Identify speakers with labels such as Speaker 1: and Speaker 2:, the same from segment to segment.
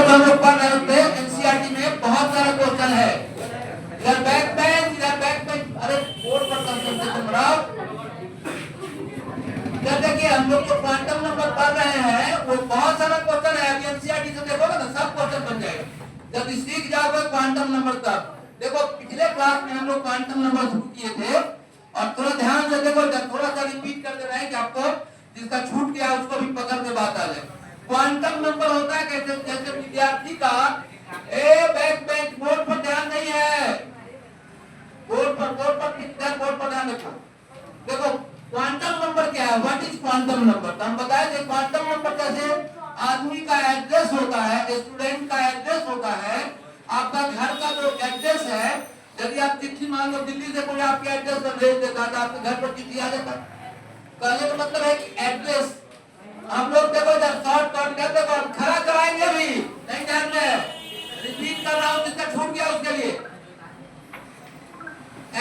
Speaker 1: जब हम लोग पढ़ रहे थे एनसीईआरटी में बहुत सारा क्वेश्चन है, इधर बैक बेंच, अरे बोर्ड पर कंसंट्रेशन बढ़ाओ। इधर देखिए हम लोग जो क्वांटम नंबर पढ़ रहे हैं वो बहुत सारा क्वेश्चन है। अभी एनसीईआरटी से देखोगे ना सब क्वेश्चन बन जाएगा जब सीख जाओगे क्वांटम नंबर। तब देखो पिछले क्लास में हम लोग क्वांटम नंबर शुरू किए थे और थोड़ा ध्यान से देखो, थोड़ा सा रिपीट कर दे रहे हैं कि आपको जिसका छूट गया उसको भी पकड़ के बात आ जाए। क्वांटम नंबर होता है कैसे, जैसे विद्यार्थी का बैक बेंच बोर्ड पर ध्यान नहीं है, बोर्ड पर ध्यान रखो। देखो क्वांटम नंबर क्या है, व्हाट इज क्वांटम नंबर। तो हम बताए थे क्वांटम नंबर कैसे आदमी का एड्रेस होता है, स्टूडेंट का एड्रेस होता है, आपका घर का जो एड्रेस है। यदि आप चिट्ठी मान लो दिल्ली से कोई आपके एड्रेस पर भेज देता तो आपके घर पर चिट्ठी आ जाता। कहने का मतलब है कि एड्रेस हम लोग देखो जब शॉर्ट कट करते तो खड़ा कराएंगे भी नहीं, ध्यान में रिपीट कर रहा हूं जिसका छूट गया उसके लिए।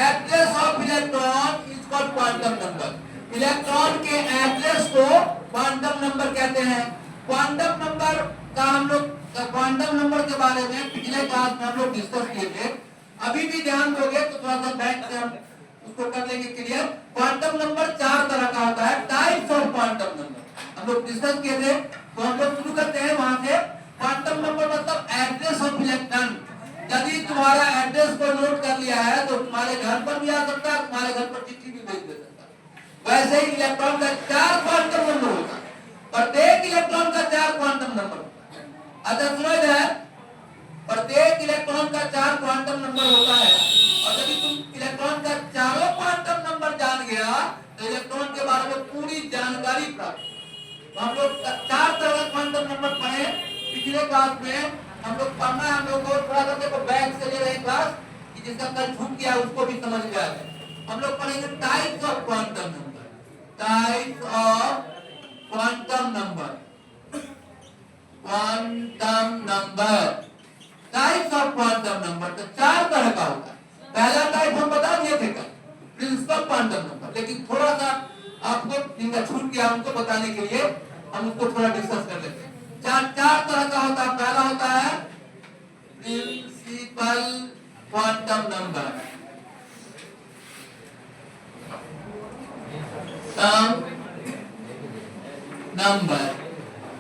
Speaker 1: Address of electron is called quantum number. Electron के एड्रेस को क्वांटम नंबर कहते हैं। क्वांटम नंबर का हम लोग क्वांटम नंबर के बारे में पिछले क्लास में हम लोग डिस्कस किए थे। अभी भी ध्यान दोगे तो थोड़ा सा बैक से हम उसको कर लेंगे क्लियर। क्वांटम नंबर 4 तरह का होता है, टाइप्स ऑफ क्वांटम नंबर हम लोग डिस्कस किए थे। तो हम लोग शुरू करते हैं वहां से। क्वांटम नंबर मतलब एड्रेस ऑफ इलेक्ट्रॉन। यदि तुम्हारा एड्रेस को नोट कर लिया है तो तुम्हारे घर पर भी आ सकता है, तुम्हारे घर पर चिट्ठी भी भेज दे सकता है। वैसे ही इलेक्ट्रॉन का 4 क्वांटम नंबर होता है, प्रत्येक इलेक्ट्रॉन का 4 क्वांटम नंबर होता है। अच्छा सुनो इधर, प्रत्येक इलेक्ट्रॉन का 4 क्वांटम नंबर होता है और यदि तुम इलेक्ट्रॉन का चारों क्वांटम नंबर जान गया तो इलेक्ट्रॉन के बारे में पूरी जानकारी प्राप्त। तो हम लोग 4 तरह का क्वांटम नंबर पढ़े पिछले क्लास में। हम लोग पढ़ना है, हम लोग को थोड़ा सा देखो बैक से ले रहे क्लास कि जिसका कल छूट गया उसको भी समझ में आ जाए। हम लोग पढ़ेंगे types of quantum number, types of quantum number, quantum number, types of quantum number. तो 4 तरह का होता है। पहला टाइप हम बता दिए थे कल, प्रिंसिपल क्वांटम नंबर, लेकिन थोड़ा सा आपको जिनका छूट गया उनको बताने के लिए हम उसको थोड़ा डिस्कस कर लेते हैं। 4 तरह का होता है। पहला होता है प्रिंसिपल क्वांटम नंबर,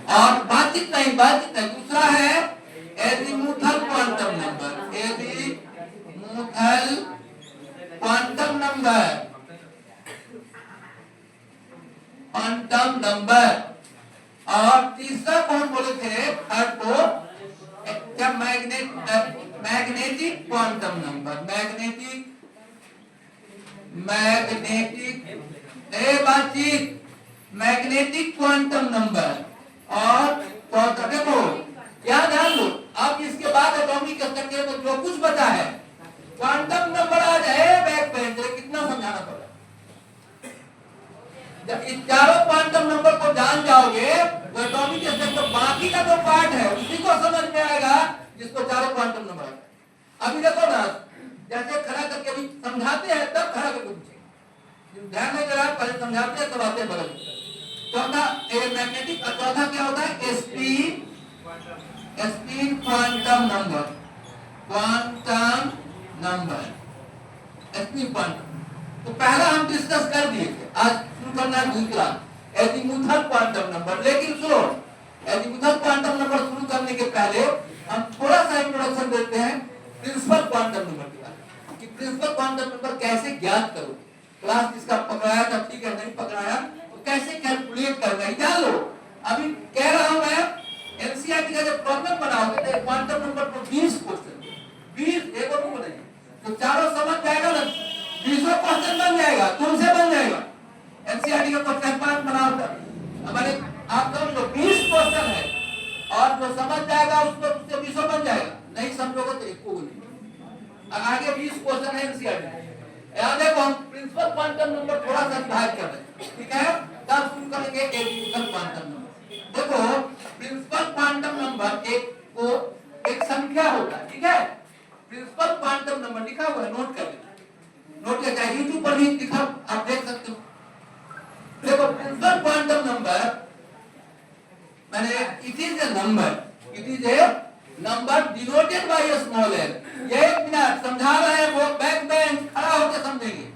Speaker 1: और बातचीत नहीं। दूसरा है azimuthal quantum number, azimuthal quantum number. और तीसरा कौन बोले थे, थर्ड को क्या, magnetic quantum number, magnetic quantum number. और देखो क्या ध्यान दो, अब इसके बाद एटॉमिक स्ट्रक्चर में जो कुछ बचा है क्वांटम नंबर आ जाए बैक बेंच, कितना समझाना पड़ा। जब इन चारों क्वांटम नंबर को जान जाओगे तो एटॉमिक स्ट्रक्चर बाकी का जो पार्ट है उसी को समझ में आएगा जिसको चारों क्वांटम नंबर आएगा। अभी देखो ना, जैसे खड़ा करके अभी समझाते हैं तब खड़ा करके पूछे, ध्यान नहीं दे रहा, पहले समझाते हैं तब आते हैं बदल। चौथा मैग्नेटिक, चौथा क्या होता है, spin quantum number, spin quantum. तो पहला हम डिस्कस कर दिए थे, आज शुरू करना है दूसरा एजीमुथल क्वांटम नंबर। लेकिन सुनो, एजीमुथल क्वांटम नंबर शुरू करने के पहले हम थोड़ा सा इंट्रोडक्शन देते हैं प्रिंसिपल क्वांटम नंबर के बारे में कि प्रिंसिपल क्वांटम नंबर कैसे ज्ञात करोगे। क्लास जिसका पकड़ाया था ठीक है, नहीं पकड़ाया तो कैसे कैलकुलेट करना है जान लो। अभी कह रहा हूं मैं, एनसीईआरटी का जब प्रॉब्लम बनाओगे तो क्वांटम नंबर को 20 क्वेश्चन, 20 एक और नहीं, तो चारों समझ जाएगा ना, 20 क्वेश्चन बन जाएगा, तुमसे बन जाएगा। एनसीईआरटी का क्वेश्चन पांच बनाओ हमारे, आप समझ लो 20 क्वेश्चन है और जो समझ जाएगा उसको उससे 20 बन जाएगा, नहीं समझोगे तो एक को नहीं। आगे 20 क्वेश्चन है एनसीईआरटी। यहाँ देखो हम प्रिंसिपल क्वांटम नंबर थोड़ा सा डिवाइड कर रहे हैं, ठीक है। तब शुरू करेंगे एजीमुथल क्वांटम नंबर। देखो प्रिंसिपल क्वांटम नंबर एक संख्या होता है, ठीक है। प्रिंसिपल क्वांटम नंबर लिखा हुआ है, नोट कर लेना, नोट करके यूट्यूब पर भी लिखा आप देख सकते हो। देखो प्रिंसिपल क्वांटम नंबर मैंने it is a number denoted by small n. ये एक मिनट समझा रहे हैं, वो बैक बेंच खड़ा होकर समझेंगे,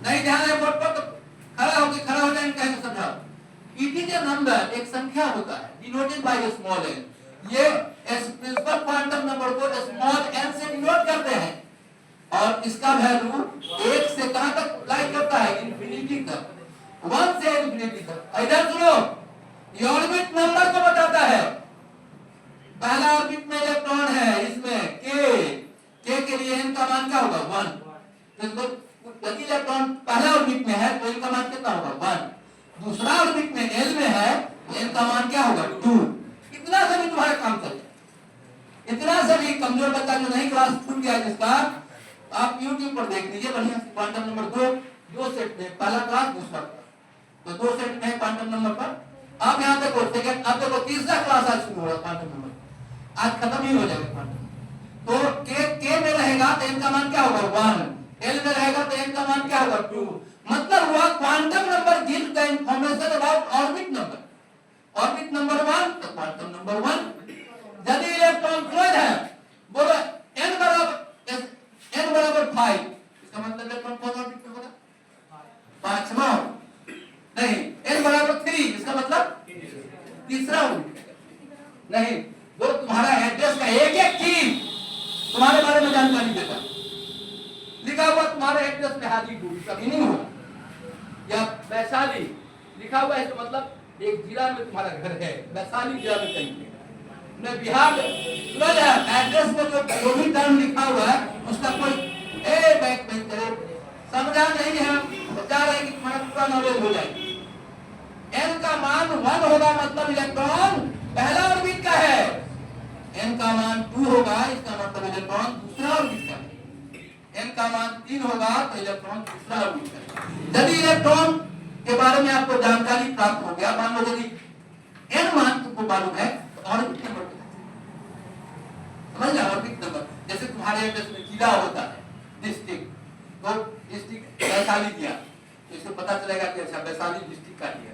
Speaker 1: नहीं ध्यान है बोर्ड पर तो खड़ा हो जाएंगे, कैसे समझाओ। इट इज ए नंबर, एक संख्या होता है, डिनोटेड बाय स्मॉल एन। ये प्रिंसिपल क्वांटम नंबर को स्मॉल एन से डिनोट करते हैं और इसका वैल्यू 1 से कहां तक लाई करता है, इंफिनिटी तक, 1 से इंफिनिटी तक। इधर सुनो, ये ऑर्बिट नंबर को बताता है। पहला ऑर्बिट में इलेक्ट्रॉन है, इसमें के के लिए n का मान क्या होगा 1। तो यदि इलेक्ट्रॉन पहला ऑर्बिट में है तो n का मान कितना होगा 1। दूसरा ऑर्बिट में l में है n का मान क्या होगा 2। इतना से भी तुम्हारा काम चल जाए। इतना से भी कमजोर बच्चा जो नहीं क्लास छूट गया जिसका, आप YouTube पर देख लीजिए बढ़िया से। क्वांटम नंबर दो सेट में, पहला क्लास दूसरा क्लास, तो 2 सेट में क्वांटम नंबर पर। आप यहाँ देखो सेकंड, आप देखो तीसरा क्लास आज शुरू होगा क्वांटम नंबर, आज खत्म ही हो जाएगा क्वांटम। तो के में रहेगा तो n का मान क्या होगा 1, l में रहेगा तो n का मान क्या होगा 2। मतलब हुआ quantum number gives the information about orbit number. Orbit number 1 तो क्वांटम नंबर 1। यदि इलेक्ट्रॉन क्लोज है, बोलो n बराबर 5, इसका मतलब इलेक्ट्रॉन कौन ऑर्बिट में होगा, पांचवा। नहीं, n बराबर 3, इसका मतलब तीसरा ऑर्बिट। नहीं, वो तुम्हारा एड्रेस का एक एक चीज तुम्हारे बारे में जानकारी देता, लिखा हुआ तुम्हारे एड्रेस में हाजीपुर, कभी नहीं होगा, या वैशाली लिखा हुआ है तो मतलब एक जिला में तुम्हारा घर है, वैशाली जिला में कहीं है, बिहार एड्रेस में जो भी टर्म लिखा हुआ है उसका कोई बैक नहीं करे, समझा नहीं है, बता रहे कि तुम्हारा पूरा नॉलेज हो जाए। n का मान 1 होगा मतलब इलेक्ट्रॉन पहला ऑर्बिट का है, n का मान 2 होगा इसका मतलब इलेक्ट्रॉन दूसरा ऑर्बिट का है, n का मान 3 होगा तो इलेक्ट्रॉन तीसरा ऑर्बिट का है। यदि इलेक्ट्रॉन के बारे में आपको जानकारी प्राप्त हो गया, मान लो यदि n मान तुमको मालूम है तो ऑर्बिट नंबर समझ लिया। ऑर्बिट नंबर जैसे तुम्हारे एड्रेस में जिला होता है, डिस्ट्रिक्ट, तो डिस्ट्रिक्ट वैशाली दिया तो इससे पता चलेगा कि अच्छा वैशाली डिस्ट्रिक्ट का दिया।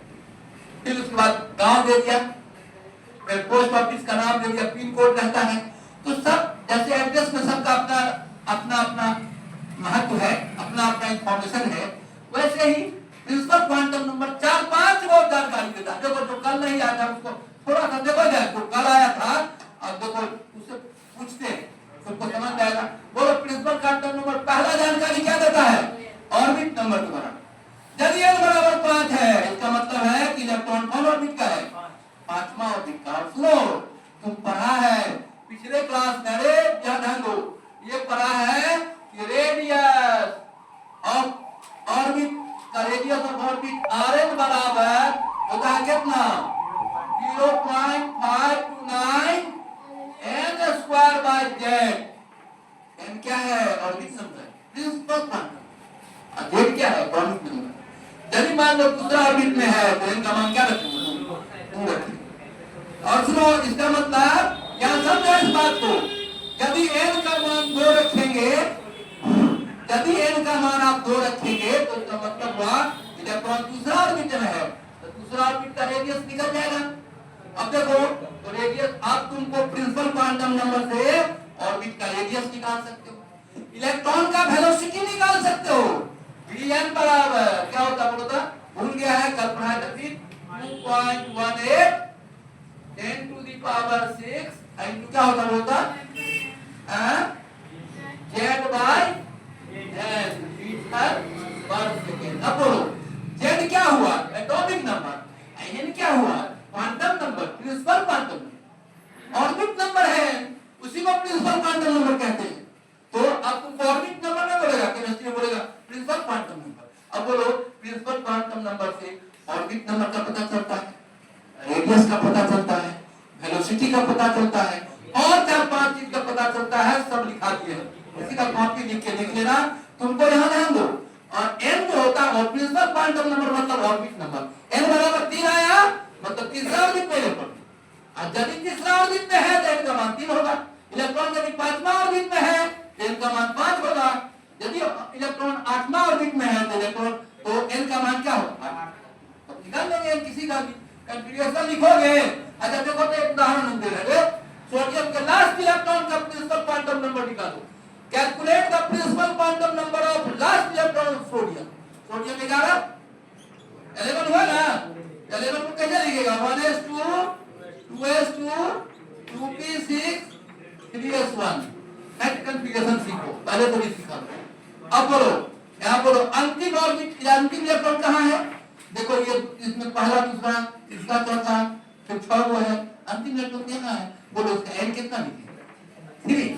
Speaker 1: फिर उसके बाद गांव दे दिया, फिर पोस्ट ऑफिस का नाम दे दिया, पिन कोड रहता है। तो सब जैसे एड्रेस में सबका अपना अपना महत्व है, अपना अपना इंफॉर्मेशन है, वैसे ही प्रिंसिपल क्वांटम नंबर 4-5 वो जानकारी देता है। देखो जो कल नहीं आया था उसको थोड़ा सा देखो जाए, तो कल आया था अब देखो उससे पूछते हैं सबको समझ जाएगा। बोलो प्रिंसिपल क्वांटम नंबर पहला जानकारी क्या देता है, ऑर्बिट नंबर के बारे में। यदि n बराबर 5 है इसका मतलब है कि इलेक्ट्रॉन कौन ऑर्बिट का है, पांचवा ऑर्बिट का। सुनो तुम पढ़ा है पिछले क्लास में, अरे ध्यान दो, ये पढ़ा है कि रेडियस ऑफ ऑर्बिट का, रेडियस ऑफ ऑर्बिट rn बराबर होता है कितना 0.529 n square by z। n क्या है, orbit number, principal quantum. z क्या है, ऑर्बिट नंबर। यदि मान लो दूसरा ऑर्बिट में है तो n का मान क्या रखेंगे, और सुनो इसका मतलब यहां समझो इस बात को, यदि n का मान 2 रखेंगे, यदि n का मान आप 2 रखेंगे तो इसका मतलब हुआ इलेक्ट्रॉन दूसरा ऑर्बिट में है तो दूसरा ऑर्बिट का रेडियस निकल जाएगा। अब देखो तो रेडियस आप तुमको प्रिंसिपल क्वांटम नंबर से ऑर्बिट का रेडियस निकाल सकते हो, इलेक्ट्रॉन का वेलोसिटी निकाल सकते हो। Vn बराबर क्या होता है, बोलता भूल गया है, कल पढ़ा था 2.18 10 to the power 6 इनटू क्या होता बोलता z by n मीटर पर सेकेंड। अब बोलो z क्या हुआ, एटॉमिक नंबर, n क्या हुआ, quantum number, principal quantum number. Orbit number है उसी को प्रिंसिपल क्वांटम नंबर कहते हैं। तो अब तुम ऑर्बिट नंबर में बोलेगा, केमिस्ट्री में बोलेगा प्रिंसिपल क्वांटम नंबर। अब बोलो प्रिंसिपल क्वांटम नंबर से ऑर्बिट नंबर का पता चलता है, रेडियस का पता चलता है, वेलोसिटी का पता चलता है, और 4-5 चीज का पता चलता है, सब लिखा दिया है। इसी का कॉपी लिख के लिख लेना, तुमको यहाँ ध्यान दो। और n जो होता है प्रिंसिपल क्वांटम नंबर मतलब ऑर्बिट नंबर, n बराबर 3 आया मतलब तीसरा ऑर्बिट में इलेक्ट्रॉन, और यदि तीसरा ऑर्बिट में है तो n का मान 3 होगा। इलेक्ट्रॉन यदि पांचवा ऑर्बिट में है तो n का मान 5 होगा। यदि इलेक्ट्रॉन 8वां ऑर्बिट में है तो इलेक्ट्रॉन तो n का मान क्या होगा, तो निकाल लेंगे किसी का भी कंफ्यूजन लिखोगे। अच्छा देखो तो एक उदाहरण हम दे रहे हैं, सोडियम आइटम के लास्ट इलेक्ट्रॉन का प्रिंसिपल क्वांटम नंबर निकालो। Calculate the principal quantum number of last electron of sodium. Sodium 11 11 हुआ ना, 11 को कैसे लिखेगा? 1s2 2s2 2p6 3s1। Net configuration सीखो, पहले तो भी सीखा। अब बोलो, यहाँ बोलो अंतिम ऑर्बिट, अंतिम इलेक्ट्रॉन कहाँ है? देखो ये इसमें पहला, दूसरा, तीसरा, चौथा, फिर 6 वो है। अंतिम इलेक्ट्रॉन क्या है? बोलो उसका एन कितना लिखेंगे? 3।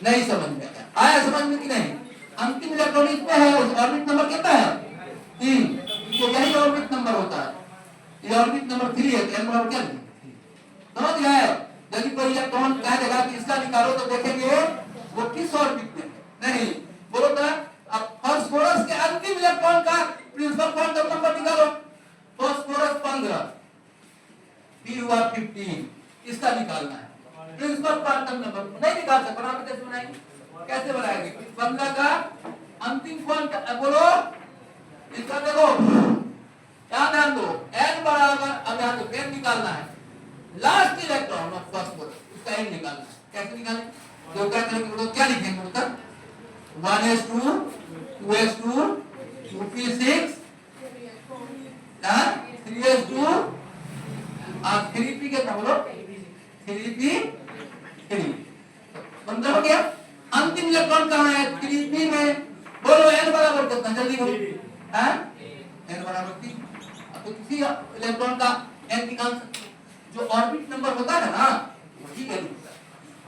Speaker 1: नहीं समझ में आया? समझ में कि नहीं? अंतिम इलेक्ट्रॉन इसमें है, ऑर्बिट नंबर कितना है? 3। तो यही ऑर्बिट नंबर होता है। ये ऑर्बिट नंबर 3 है, एन बराबर क्या लिखेंगे? समझ गए? यदि कोई इलेक्ट्रॉन कह देगा कि इसका निकालो तो देखेंगे वो किस ऑर्बिट में है। नहीं बोलो तो अब फास्फोरस के अंतिम इलेक्ट्रॉन का प्रिंसिपल क्वांटम नंबर निकालो। फास्फोरस 15, फिर हुआ 15, इसका निकालना है प्रिंसिपल क्वांटम नंबर। नहीं निकाल सकते, बना कैसे बनाएंगे? कैसे बनाएंगे? 15 का अंतिम क्वांटम बोलो, इसका देखो क्या ध्यान दो, n बराबर, अब ध्यान दो n निकालना है लास्ट इलेक्ट्रॉन ऑफ फास्फोरस, उसका n निकालना है। कैसे निकालें? तो क्या करेंगे? बोलो क्या लिखेंगे? मतलब 1s2 2s2 2p6 3s2 और 3p कितना? बोलो 3p3। 15 हो गया। अंतिम इलेक्ट्रॉन कहाँ है? 3p में। बोलो n बराबर कितना? जल्दी बोलो। n बराबर 3। अब तो किसी इलेक्ट्रॉन का n निकाल सकते हैं। जो ऑर्बिट नंबर होता है ना, वही वैल्यू होता है।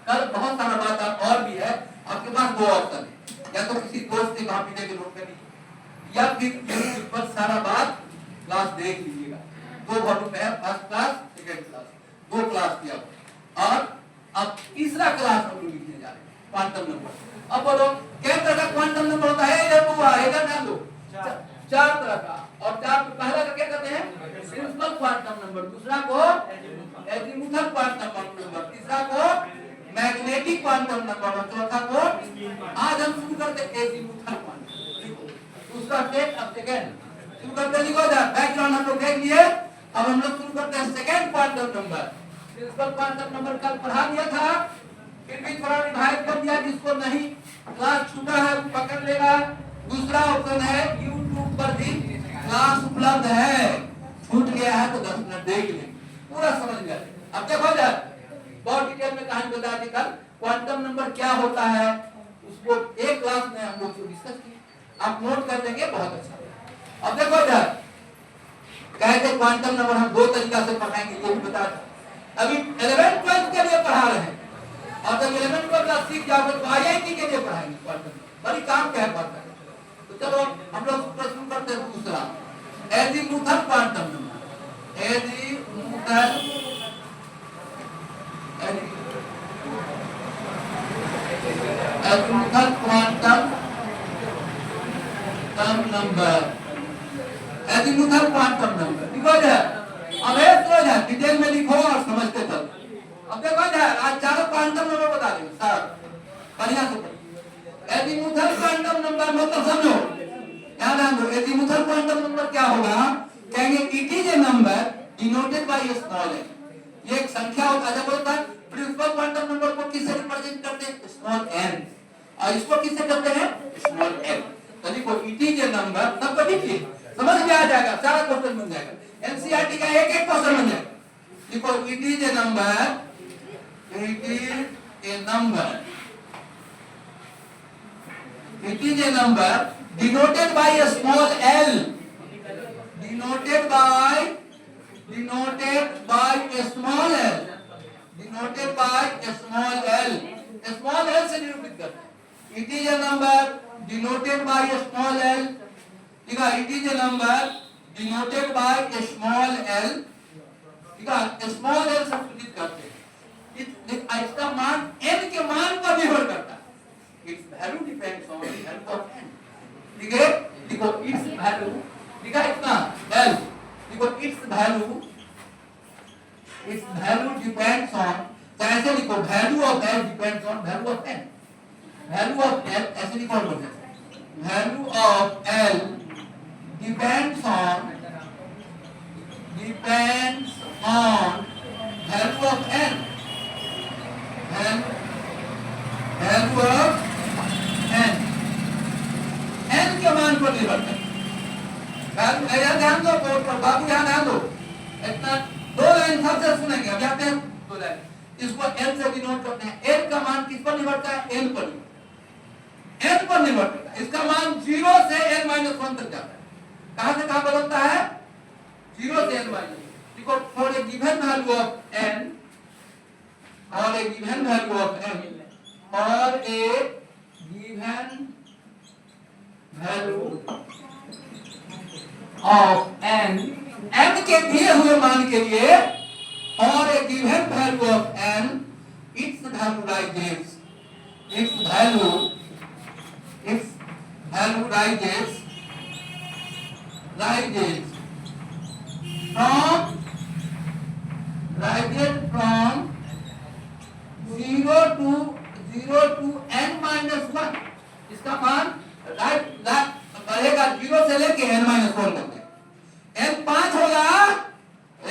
Speaker 1: कल बहुत सारा बात और भी है, आपके पास 2 ऑप्शन है, या तो किसी दोस्त से कॉपी लेके नोट कर लीजिए, या फिर यूट्यूब पर सारा बात क्लास देख लीजिएगा। 2 वॉल्यूम है, first class, second class, 2 class किया। और अब तीसरा क्लास हम लोग लिखने जा रहे हैं, क्वांटम नंबर। अब बोलो क्या तरह का क्वांटम नंबर होता है? इधर हुआ, इधर ध्यान दो, 4 तरह का। और 4 पहला का क्या कहते हैं? प्रिंसिपल क्वांटम नंबर, दूसरा को एजीमुथल क्वांटम नंबर, तीसरा को मैग्नेटिक क्वांटम नंबर, और चौथा को आज हम शुरू करते हैं एजीमुथल क्वांटम। दूसरा स्टेप, अब सेकंड शुरू करते, लिखो जा बैकग्राउंड हम लोग देख लिए। अब हम लोग शुरू करते हैं second quantum number. Principal quantum number कल पढ़ा दिया था, फिर भी थोड़ा रिवाइज कर दिया। जिसको नहीं क्लास छूटा है वो पकड़ लेगा। दूसरा ऑप्शन है यूट्यूब पर भी क्लास उपलब्ध है, छूट गया है तो 10 मिनट देख लेंगे, पूरा समझ गए। अब देखो जा बहुत डिटेल में कहानी बता दी कल। क्वांटम नंबर क्या होता है उसको एक क्लास में हम लोग डिस्कस किए, आप नोट कर देंगे, बहुत अच्छा। अब देखो जा कहते क्वांटम नंबर हम 2 तरीका से पढ़ाएंगे, ये भी बता दें। अभी 11th 12th के लिए पढ़ा रहे हैं, और जब 11th 12th क्लास सीख जाओगे तो IIT के लिए पढ़ाएंगे क्वांटम। बड़ी काम क्या है क्वांटम। तो चलो हम लोग प्रश्न करते हैं दूसरा, azimuthal quantum number. Azimuthal quantum number, azimuthal quantum number लिखो जाए। अब एक जाए डिटेल में लिखो और समझते चलो। अब देखो जाए आज 4 क्वांटम नंबर बता देंगे सर, बढ़िया से। एजीमुथल क्वांटम नंबर मतलब समझो, ध्यान ध्यान दो। एजीमुथल क्वांटम नंबर क्या होगा? कहेंगे it is a number denoted by a small n. ये एक संख्या होता है। जब बोलता है प्रिंसिपल क्वांटम नंबर को किससे रिप्रेजेंट करते हैं? Small n. और इसको किससे करते हैं? Small n. तो देखो इट इज ए नंबर, सब को लिखिए, समझ में आ जाएगा, सारा क्वेश्चन बन जाएगा। एनसीईआरटी का एक एक क्वेश्चन बन जाएगा। देखो it is a number, it is a number, it is a number denoted by a small l, denoted by a small l, denoted by a small l, a small l से निरूपित करते हैं। it is a number denoted by a small l, ठीक है, it is a number denoted by a small l, ठीक है, small l से सूचित करते हैं। इसका मान n के मान पर निर्भर करता है। its value depends on the value of n, ठीक है। देखो इट्स वैल्यू लिखा इतना l, देखो इट्स वैल्यू डिपेंड्स ऑन, तो ऐसे लिखो value of l depends on value of n, value of l ऐसे लिखो, value of l depends on value of n, n value of n, n के मान पर निर्भर करता है। यहाँ ध्यान दो बोर्ड पर, बाबू यहाँ ध्यान दो, इतना दो लाइन सबसे सुनेंगे। अब जाते हैं दो लाइन, इसको एन से भी नोट करते हैं। एन का मान किस पर निर्भर करता है? एन पर, एन पर निर्भर करता है। इसका मान 0 से n-1 तक जाता है। कहां से कहां बदलता है? 0 से n-1। देखो, for a given value of n, और a given value of n, और a given value of n, n के दिए हुए मान के लिए, और a given value of n, its value rises, its value rises from 0 to n-1। इसका मान बढ़ेगा 0 से लेके n-1 तक। n 5 होगा,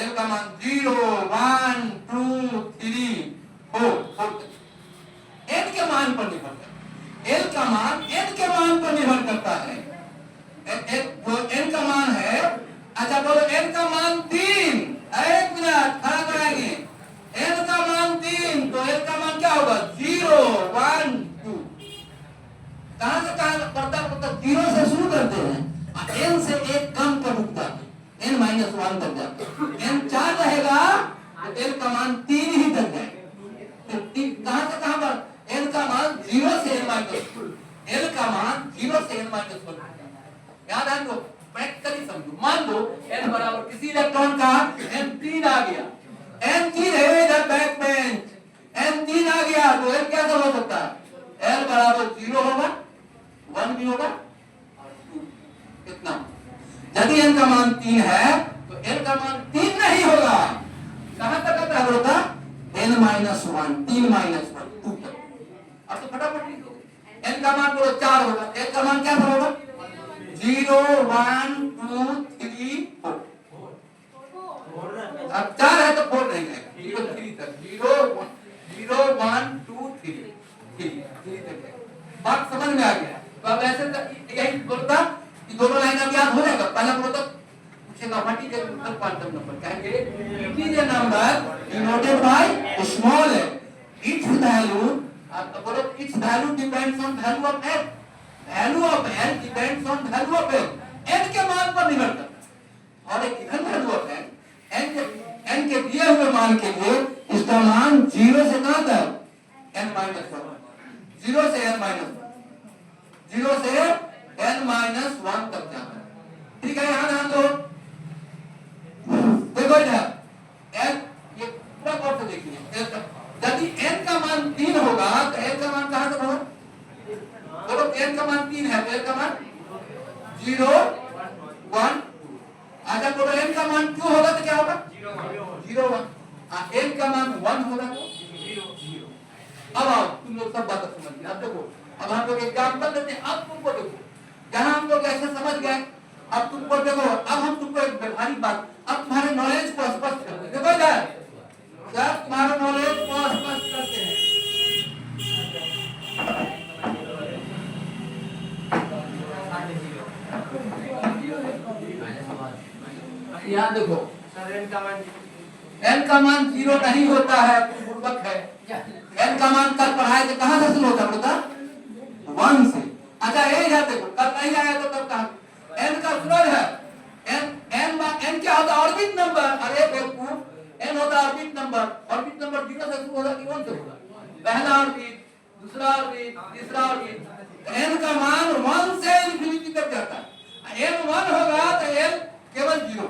Speaker 1: n का मान 0, 1, 2, 3, 4 n के मान पर निर्भर करता है। n का मान n के मान पर निर्भर करता है। तो n का मान है, अच्छा बोलो n का मान 3, एक मिनट खड़ा कराएंगे। n का मान 3, तो n का मान क्या होगा? 0, 1, 2। कहां से कहां पढ़ता पढ़ता 0 से शुरू करते हैं, n से एक कम पर रुकता है, n-1 तक जाता है। n 4 रहेगा तो n का मान 3 ही तक जाएगा। तो कहां से कहां पर? n का मान 0 से n-1, n का मान 0 से n-1। याद है तो प्रैक्टिकली समझो। मान लो n बराबर किसी इलेक्ट्रॉन का n3 आ गया, n3 है इधर बैक बेंच, n3 आ गया तो n कैसे हो सकता है? l बराबर 0 होगा, 1 भी होगा, 2 कितना? यदि n का मान 3 है तो n का मान 3 नहीं होगा। कहां तक आता है बोलता? n-1, 3-1, 2 तक। अब तो फटाफट लिख दो। n का मान बोलो 4 होगा, n का मान क्या होगा? 0, 1, 2, 3, 4। अब 4 है तो 4 नहीं रहेगा, 0 3 तक, 0 1 2 3 तक। बात समझ में आ गया? तो अब ऐसे यही बोलता कि दोनों लाइन अब याद हो जाएगा। पहला बोलता पूछेगा what is the quantum number, कहेंगे it is a number denoted by small n, its value, अब बोलो its value depends on value of n, value of n depends on value of n के मान पर निर्भर करता है। और एक गिवन वैल्यू ऑफ n के दिए हुए मान के लिए इसका मान 0 से कहां तक? n-1, 0 से n-1, 0 से n-1 तक जाता है। ठीक है, यहां ध्यान दो। देखो इधर n, ये पूरा गौर से देखिए। यदि n का मान 3 होगा तो n का मान कहां तक होगा? बोलो n का मान 3 है तो n का मान 0, 1, आजा बोलो n का मान 2 होगा तो क्या होगा? 0, 1। n का मान 1 होगा तो 0। अब आओ तुम लोग सब बातें समझ गए। अब देखो, अब हम लोग एग्जांपल देते हैं। अब तुमको देखो, जहां हम लोग ऐसे समझ गए, अब तुमको देखो, अब हम तुमको एक व्यवहारिक बात, अब तुम्हारे नॉलेज को स्पष्ट करते हैं। देखो इधर जब तुम्हारे नॉलेज को स्पष्ट करते हैं, यहाँ देखो n का मान 0 नहीं होता है, पूर्वक है। n का मान कल पढ़ाए थे, कहां से शुरू होता है? 1 से। अच्छा ये याद देखो, कल नहीं आया तो तब कहा n का सूरज है, n क्या होता है? Orbit number. अरे बेवकूफ, n होता है ऑर्बिट नंबर। ऑर्बिट नंबर 0 से शुरू होगा कि 1 से होगा? पहला ऑर्बिट, दूसरा ऑर्बिट, तीसरा ऑर्बिट। n का मान 1 से इंफिनिटी तक जाता है। n 1 होगा तो n केवल 0,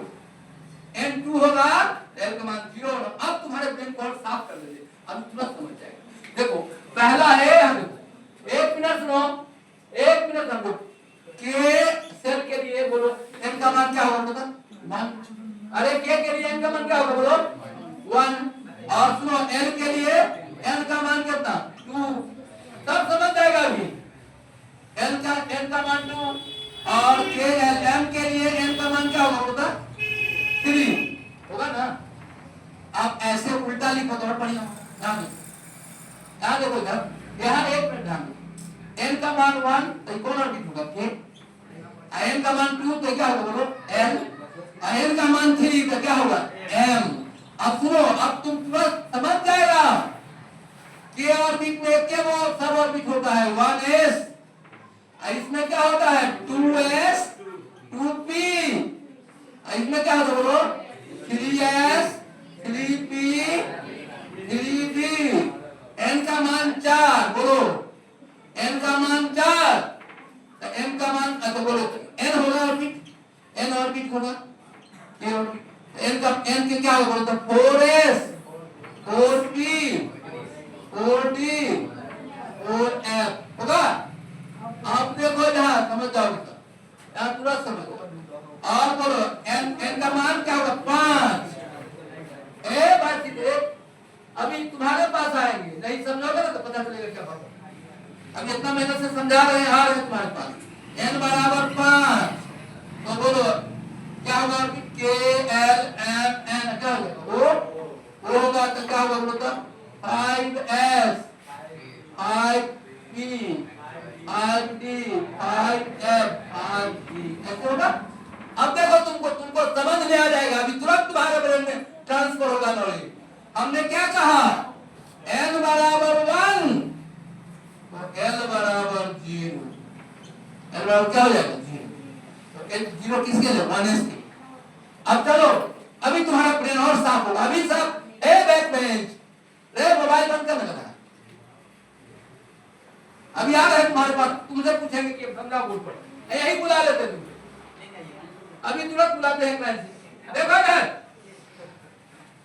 Speaker 1: n 2 होगा तो n का मान 0 होगा। अब तुम्हारे ब्रेन को साफ कर लीजिए, अब तुरंत समझ जाएगा। देखो पहला है, देखो 1 मिनट सुनो, 1 मिनट समझो। k सेल के लिए बोलो n का मान क्या होगा? बता 1। अरे k के लिए n का मान क्या होगा? बोलो 1। और सुनो l के लिए n का मान कितना? 2। सब समझ जाएगा। अभी n का मान 2, और m के लिए n का मान क्या होगा? बता 3 होगा ना। अब ऐसे उल्टा लिखो तो और बढ़िया होगा। यहाँ देखो इधर, यहाँ एक मिनट ध्यान दो, n का मान 1 तो कौन ऑर्बिट होगा k, n का मान 2 तो क्या होगा बोलो l, n का मान 3 तो क्या होगा m। अब सुनो, अब तुम तुरंत समझ जाएगा k ऑर्बिट में क्या वो सब ऑर्बिट होता है 1s, इसमें क्या होता है 2s 2p, इसमें क्या होता है बोलो 3s 3p 3p, n का मान 4 बोलो, n का मान 4, n का मान तो बोलो n होगा ऑर्बिट, n ऑर्बिट होगा ये ऑर्बिट, n का n के क्या होगा बोलो तो 4s 4p 4d 4f होगा। आप देखो जहाँ समझ जाओगे तो यहाँ तुरंत समझो। और बोलो n का मान क्या होगा 5, बात अभी तुम्हारे पास आएंगे, नहीं समझोगे ना तो पता चलेगा क्या बात। अब इतना मेहनत से समझा रहे हैं, आ रहे हैं तुम्हारे पास n बराबर 5 तो बोलो क्या होगा k l m n क्या होगा वो होगा तो क्या होगा बोलो तो 5s 5p 5d 5f 5g ऐसे होगा। अब देखो तुमको समझ में आ जाएगा, अभी तुरंत तुम्हारे ब्रेन में ट्रांसफर होगा नॉलेज। हमने क्या कहा n बराबर 1 तो l बराबर 0, l बराबर क्या हो जाएगा 0, तो l 0 किसके लिए 1s के। अब चलो अभी तुम्हारा ब्रेन और साफ होगा, अभी सब ए बैक बेंच रे मोबाइल बंद करने लगा, अभी आ रहे तुम्हारे पास, तुमसे पूछेंगे कि समझाओ बोल पर यही बुला लेते तुम, अभी तुरंत बुलाते हैं क्लास। देखो इधर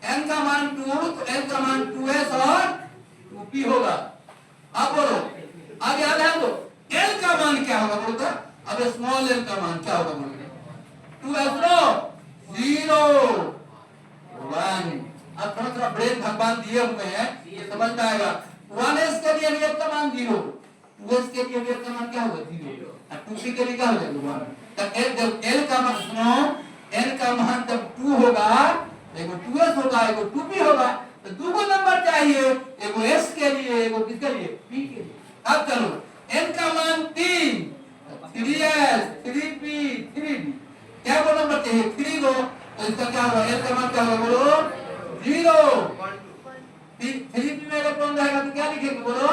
Speaker 1: n का मान 2 तो n का मान 2s और 2p होगा। अब बोलो आगे आ ध्यान दो, l का मान क्या होगा बोलो तो, अब स्मॉल l का मान क्या होगा बोलो 2s 0 1। अब थोड़ा ब्रेन भगवान दिए हुए हैं ये समझ में आएगा। 1s के लिए l का मान 0, 2s के लिए l का मान क्या होगा 0 और 2p के लिए क्या हो जाएगा 1। तब जब l का मान सुनो n का मान जब 2 होगा एगो 2s होगा एगो 2p होगा, तो दो नंबर चाहिए, एगो s के लिए एगो किसके लिए p के लिए। अब चलो n का मान 3 3s 3p 3d क्या वो नंबर चाहिए 3 दो, तो इसका क्या होगा l का मान क्या होगा बोलो 0, 3p में इलेक्ट्रॉन रहेगा तो क्या लिखेंगे बोलो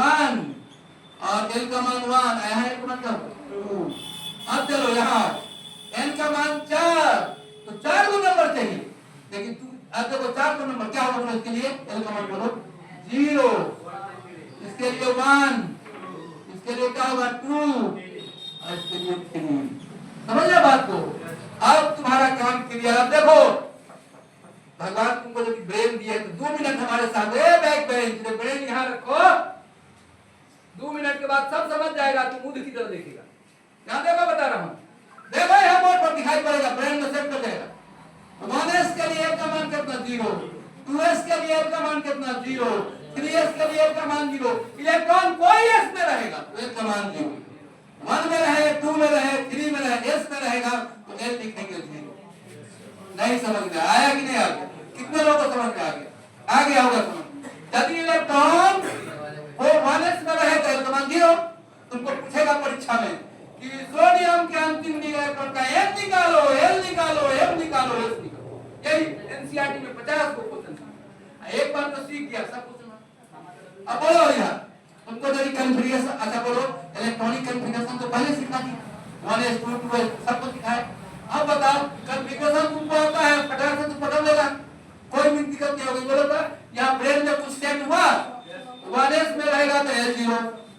Speaker 1: 1 और l का मान 1 यहाँ l का मान क्या होगा 2। अब चलो यहाँ n का मान 4 तो 4 को नंबर चाहिए, लेकिन तू अब देखो 4 को नंबर क्या होगा इसके लिए l का मान बोलो 0, इसके लिए 1, इसके लिए क्या होगा 2 और इसके लिए 3। समझ लिया बात को। अब तुम्हारा काम क्लियर। अब देखो भगवान तुमको जब ब्रेन दिए तो 2 मिनट हमारे साथ बैक बेंच ब्रेन यहाँ रखो, 2 मिनट के बाद सब समझ जाएगा, तुम मुंह की तरह देखेगा। यहाँ देखो बता रहा हूँ, देखो यहाँ बोर्ड पर दिखाई पड़ेगा, ब्रेन में सेट कर जाएगा। 1s के लिए l का मान कितना 0, 2s के लिए l का मान कितना 0, 3s के लिए l का मान 0, इलेक्ट्रॉन कोई s में रहेगा तो l का मान 0, 1 में रहे 2 में रहे 3 में रहे s में रहेगा तो l लिखेंगे 0। नहीं समझ में आया कि नहीं आ गया? कितने लोगों को समझ में आ गया? आ गया होगा समझ। यदि इलेक्ट्रॉन वो 1s में रहे तो l का मान 0। तुमको पूछेगा परीक्षा में कि सोडियम के अंतिम इलेक्ट्रॉन का n निकालो l निकालो m निकालो s निकालो, यही एनसीईआरटी में 50 को क्वेश्चन था, एक बार तो सीख गया सब कुछ। अब बोलो यार तुमको जब कॉन्फ़िगरेशन, अच्छा बोलो इलेक्ट्रॉनिक कॉन्फ़िगरेशन तो पहले सीखा थी 1s 2s 2s सब कुछ सिखाया। अब बताओ कॉन्फ़िगरेशन तुमको आता है फटाक से तुम पढ़ लेगा, कोई भी दिक्कत नहीं होगी। बोलो तो यहाँ ब्रेन में कुछ सेट हुआ, 1s में रहेगा तो l0,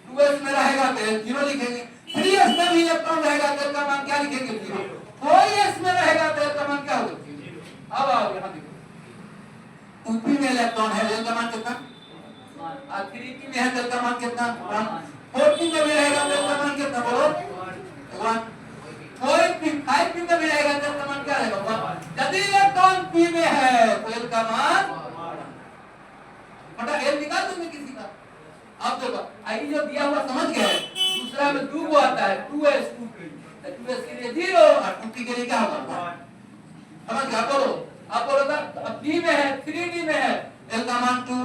Speaker 1: 2s में रहेगा तो l0 लिखेंगे, 3s में भी इलेक्ट्रॉन रहेगा तो l का मान क्या लिखेंगे 0, कोई s में रहेगा तो l का मान क्या होगा 0। अब आओ यहाँ देखो 2p में इलेक्ट्रॉन है l का मान कितना, और 3p में है l का मान कितना 1, 4p में भी रहेगा तो l का मान कितना बोलो 1, 5p में भी रहेगा तो l का मान क्या रहेगा 1। यदि इलेक्ट्रॉन p में है तो l का मान फटा l निकाल दूंगे किसी का। अब देखो आई जो दिया हुआ समझ गए, दूसरा में 2 को आता है 2s 2p, 2s के लिए 0 और 2p के लिए क्या होगा 1। समझ गया? बोलो अब बोलो अब d में है 3d में है l का मान 2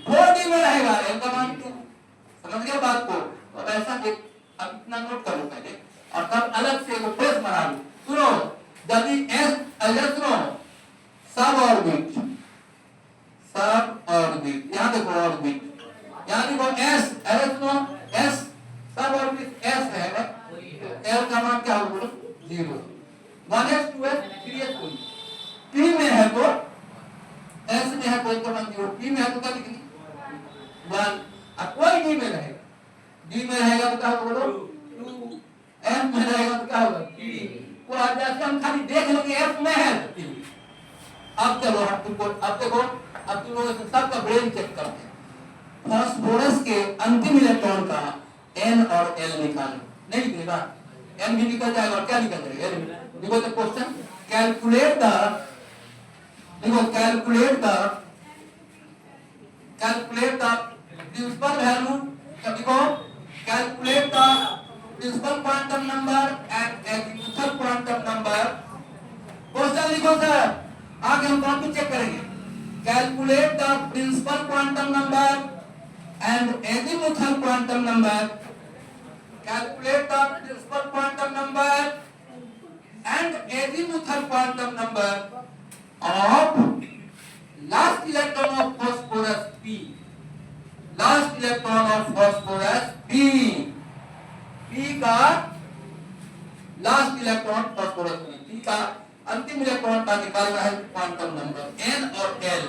Speaker 1: 4D में रहेगा एल का मान क्या, समझ गया बात को। तो ऐसा एक अब इतना नोट करो पहले और तब अलग से एक फ्रेज बना लो। सुनो, यदि एस सुनो, सब ऑर्बिट यहाँ देखो ऑर्बिट, यहाँ देखो एस, अरे सुनो एस सब ऑर्बिट एस है, एल का मान क्या होगा बोलो 0, 1s 2s 3s कोई पी में है तो एस में है तो एल का मान 0, पी में है तो क्या लिखेंगे 1, अब कोई डी में रहेगा, डी में रहेगा तो क्या होगा बोलो 2, एफ में रहेगा तो क्या होगा 3, तो आज जैसे हम खाली देख लेंगे एफ में है तो 3। अब चलो हम तुमको अब देखो, अब तुम लोगों से सबका ब्रेन चेक करते हैं। फास्फोरस के अंतिम इलेक्ट्रॉन का n और l निकालो, नहीं लिखेगा n भी निकल जाएगा और क्या निकल जाएगा l। देखो द क्वेश्चन, कैलकुलेट द, देखो कैलकुलेट द प्रिंसिपल वैल्यू, देखो calculate the principal quantum number and azimuthal quantum number. Question लिखो सर, आगे हम कौन को चेक करेंगे। Calculate the principal quantum number and azimuthal quantum number, calculate the principal quantum number and azimuthal quantum number of last electron of phosphorus p, last electron of phosphorus p, p का last electron phosphorus p का अंतिम electron का निकालना है quantum number n और l।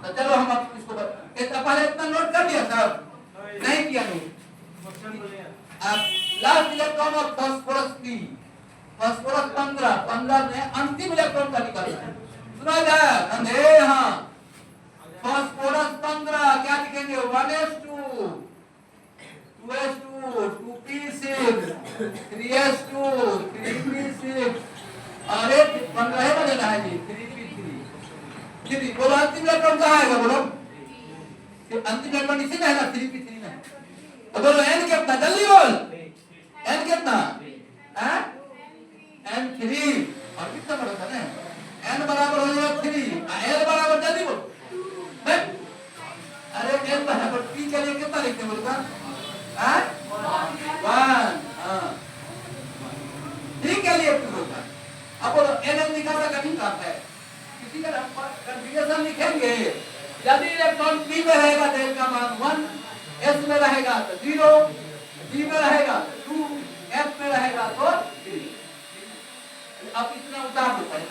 Speaker 1: तो चलो हम अब इसको पहले इतना नोट कर लिया सर, नहीं किया नहीं। अब last electron of phosphorus p, phosphorus 15 में अंतिम इलेक्ट्रॉन का निकालना है, सुना जाए अंधे। हाँ फास्फोरस 15 क्या लिखेंगे 1s2 2s2 2p6 3s2 3p6, अरे 15 में लेना है जी 3p3 बोलो अंतिम इलेक्ट्रॉन कहाँ आएगा बोलो, अंतिम इलेक्ट्रॉन इसी में है ना 3p3 में। तो बोलो n कितना, जल्दी बोल n कितना है n3, और कितना बड़ा था ना n बराबर हो जाएगा 3, l बराबर जल्दी बोल, अरे l बराबर p के लिए कितना लिखते हैं बोलता है 1, हाँ ठीक है लिए बोलता। अब बोलो n निकालना कठिन काम है, किसी का कंफ्यूजन लिखेंगे। यदि इलेक्ट्रॉन p में रहेगा तो l का मान 1, s में रहेगा तो 0, d में रहेगा तो 2, f में रहेगा तो 3। अब इतना उतार दो पहले,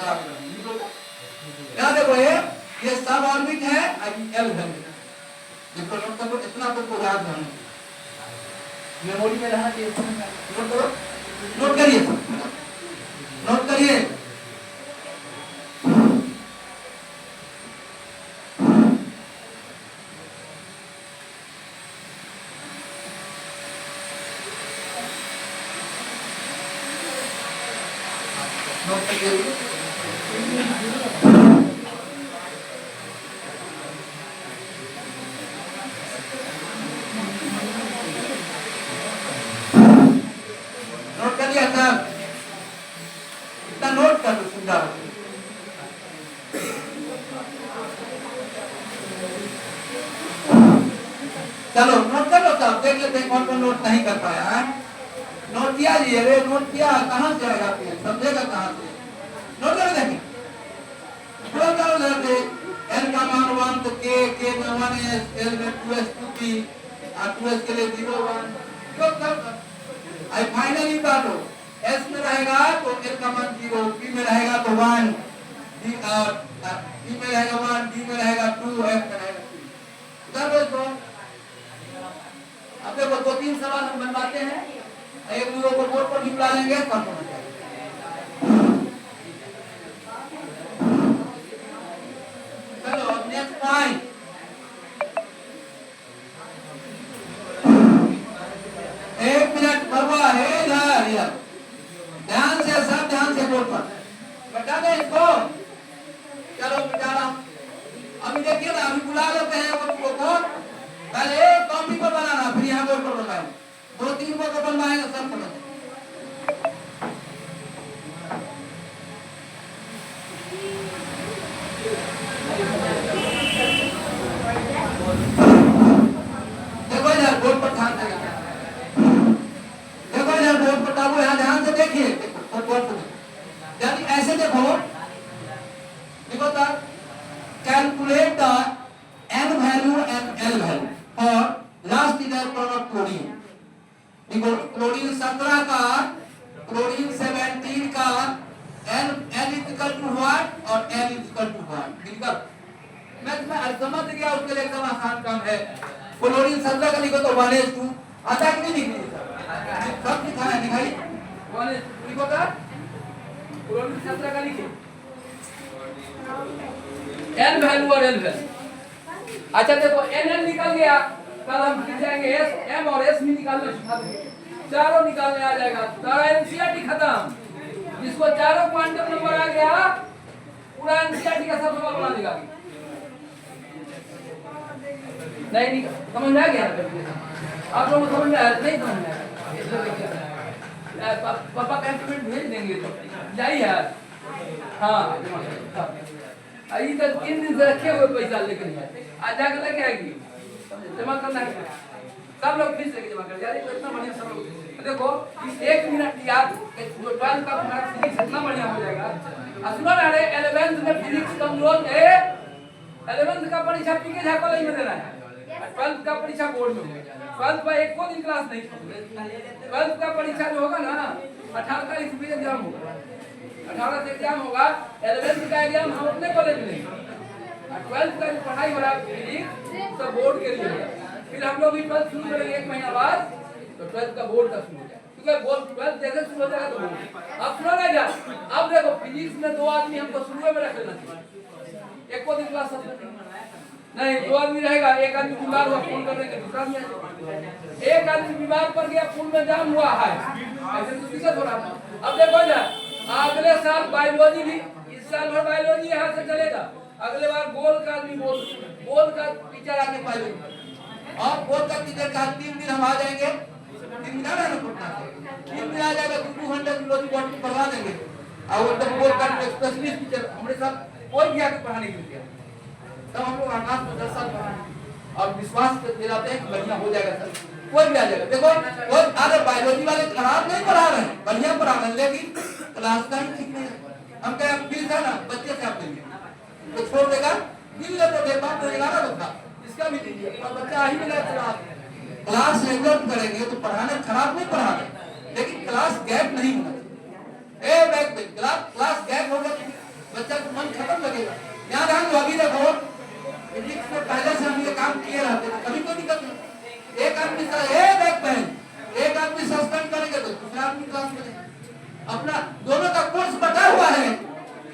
Speaker 1: क्या देखो ये सब ऑर्बिट है, अभी l है, इसको नोट करो, इतना तो याद रहना मेमोरी में रहना चाहिए। नोट करो, नोट करिए, नोट करिए। नोट करिए, इतना नोट कर दो सुविधा। चलो नोट कर लो साहब, देख लेते हैं कौन कौन नोट नहीं कर पाया है। नोट किया जी, अरे नोट किया, कहाँ से आएगा फिर समझेगा कहाँ से, नोट कर देंगे पूरा करो जल्दी। n का मान 1 तो k में 1s, l में 2s 2p, और 2s के लिए 0 1, जो कर आई फाइनली काटो, s में रहेगा तो l का मान 0, p में रहेगा तो 1, d p में रहेगा 1, d में रहेगा 2, f में रहेगा 3। उधर देखो, अब देखो 2-3 सवाल हम बनवाते हैं, एक दूसरे को बोर्ड पर निकला लेंगे, कम हो जाएगा। चलो नेक्स्ट पॉइंट, एक मिनट बरवा है इधर, ध्यान से सब ध्यान से बोर्ड पर बता दे इसको। चलो बता रहा हूँ, अभी देखिए ना, अभी बुला लेते हैं वो को, पहले एक कॉपी पर बनाना, फिर यहाँ बोर्ड पर बनाएंगे, 2-3 को बनवाएंगे सब समझ। क्लोरीन 17 का क्लोरीन 17 का n इक्वल टू व्हाट और n इक्वल टू व्हाट लिखकर मैं तुम्हें समझ गया। उसके लिए एकदम आसान काम है। क्लोरीन 17 का लिखो तो 1:2 आता कि नहीं लिखने सब लिखा है दिखाई 1:2 लिखो का क्लोरीन 17 का लिखिए n वैल्यू और l वैल्यू। अच्छा देखो n निकल गया, कल हम फिर जाएंगे s m और s भी निकालना सिखा देंगे, चारों निकालने आ जाएगा। सारा एनसीईआरटी खत्म। जिसको चारों क्वांटम नंबर आ गया पूरा एनसीईआरटी का सब सवाल बना देगा। नहीं समझ में आ गया आप लोगों को? समझ में आया नहीं? समझ में आया? पापा कैलकुलेट भेज देंगे तो जाइए यार। हाँ ये तो 3 दिन से रखे हुए पैसा लेकिन आज जाकर लेके आएगी, जमा करना है। सब लोग फीस लेके जमा कर यार, इतना बढ़िया सब लोग देखो 1 मिनट याद जो 12 का हमारा फिजिक्स इतना बढ़िया हो जाएगा। सुनो ना रे 11th में फिजिक्स कमजोर थे, 11th का परीक्षा पीके झा कॉलेज में देना है, 12th का परीक्षा बोर्ड में होगा। 12th का एक को दिन क्लास नहीं छोड़े। 12th का परीक्षा जो होगा ना 18 तारीख से एग्जाम होगा, 18 से एग्जाम होगा। 11th का एग्जाम हम अपने कॉलेज में नहीं, 12th का जो पढ़ाई हो रहा है फिजिक्स सब बोर्ड के लिए होगा। फिर हम लोग भी 12th शुरू करेंगे 1 महीना बाद, तो 12th का बोर्ड का शुरू हो जाएगा। क्योंकि बोर्ड 12th जैसे शुरू हो जाएगा तो बोर्ड। अब सुनो ना यार, अब देखो फिजिक्स में 2 आदमी हमको शुरू में रख लेना चाहिए, एक को दिन क्लास नहीं 2 आदमी रहेगा। एक आदमी बीमार हुआ फोन कर देंगे, दूसरा आदमी एक आदमी बीमार पड़ गया, खून में जाम हुआ है, ऐसे तो दिक्कत हो रहा है। अब देखो ना अगले साल बायोलॉजी भी, इस साल भर बायोलॉजी यहाँ से चलेगा, अगले बार गोल का आदमी गोल का टीचर आके बायोलॉजी और गोल का टीचर का 3 दिन हम आ जाएंगे, 3 दिन आना ना पड़ता, 3 दिन आ जाएगा 200 किलो बॉटल पढ़ा देंगे। और एकदम गोल का स्पेशलिस्ट टीचर हमारे साथ कोई भी आके पढ़ाने के लिए, तब हम लोग आकाश में 10 साल पढ़ाएंगे और विश्वास दिलाते हैं कि बढ़िया हो जाएगा सर, कोई भी आ जाएगा। देखो कोई अरे बायोलॉजी वाले खराब नहीं पढ़ा रहे हैं, बढ़िया पढ़ा रहे हैं, लेकिन क्लास का ही ठीक नहीं है। हम क्या फीस है ना बच्चे से आप देंगे तो छोड़ देगा, दिल ले तो दे बात देगा ना बच्चा, इसका भी दीजिए और बच्चा ही मिला क्लास रेगुलर करेंगे तो पढ़ाने खराब नहीं पढ़ा रहे, लेकिन क्लास गैप नहीं होना चाहिए। ए बैक पे क्लास गैप होगा बच्चा को मन खत्म लगेगा। याद है तो अभी देखो फिजिक्स में पहले से हम ये काम किए रहते थे, कभी कोई दिक्कत नहीं। एक आदमी का बैक पेन, एक आदमी सस्पेंड करेंगे तो दूसरा आदमी क्लास में अपना दोनों का कोर्स बटा हुआ है।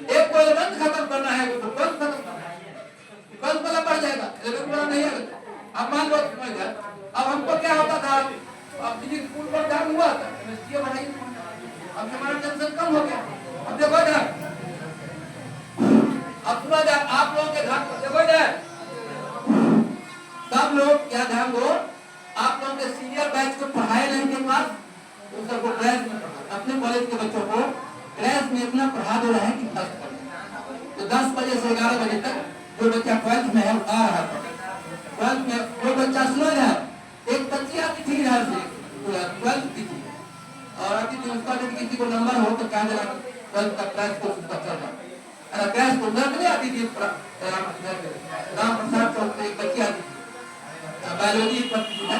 Speaker 1: एक को 11th खत्म करना है, वो 12th खत्म करना है, 12th वाला पढ़ जाएगा, 11th वाला नहीं आएगा। अब मान लो समझ गया। अब हमको क्या होता था, अब फिजिक्स स्कूल पर ध्यान हुआ था, केमिस्ट्री पढ़ाई, अब हमारा टेंशन कम हो गया। अब देखो ना अब सुना जाए आप लोगों के ध्यान देखो जाए, सब लोग क्या ध्यान दो, आप लोगों के सीनियर बैच को पढ़ाए नहीं के पास तो सबको क्लास में अपने कॉलेज के बच्चों को क्लास में इतना पढ़ा दे रहे हैं कि 10 बजे तो 10 बजे से 11 बजे तक जो बच्चा 12th में है आ रहा था, 12th में वो बच्चा सुना जाए। एक बच्ची आती थी इधर से 12th की थी और आती थी, उसका यदि किसी को नंबर हो तो कहा देना 12th का क्लास कोर्स उसका चल रहा है। क्लास को नहीं आती थी, राम प्रसाद चौक से एक बच्ची आती थी बायोलॉजी पढ़ती है,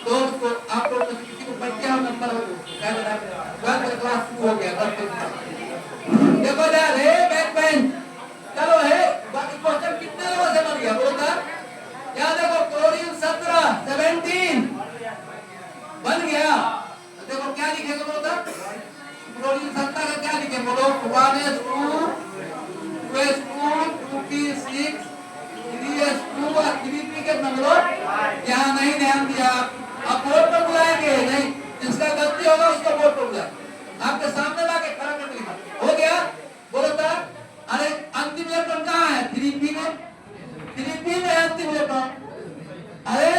Speaker 1: तो उसको आप लोग किसी को बच्चे हो नंबर हो क्या देना 12th क्लास शुरू हो गया। देखो जा रे बैक पेन चलो है बाकी क्वेश्चन कितने लोगों से बन गया बोलता क्या? देखो क्लोरीन 17 बन गया। देखो क्या लिखेगा बोलता क्लोरीन 17 का क्या लिखे बोलो 1s2 2s2 2p6 3s2 और 3p के नंबर यहाँ नहीं ध्यान दिया। आप बोर्ड पर बुलाएंगे नहीं, जिसका गलती होगा उसको बोर्ड पर बुलाए, आपके सामने लाके खड़ा कर देगा। हो गया बोलो था। अरे अंतिम इलेक्ट्रॉन कहाँ है? 3p में, 3p में है अंतिम इलेक्ट्रॉन। अरे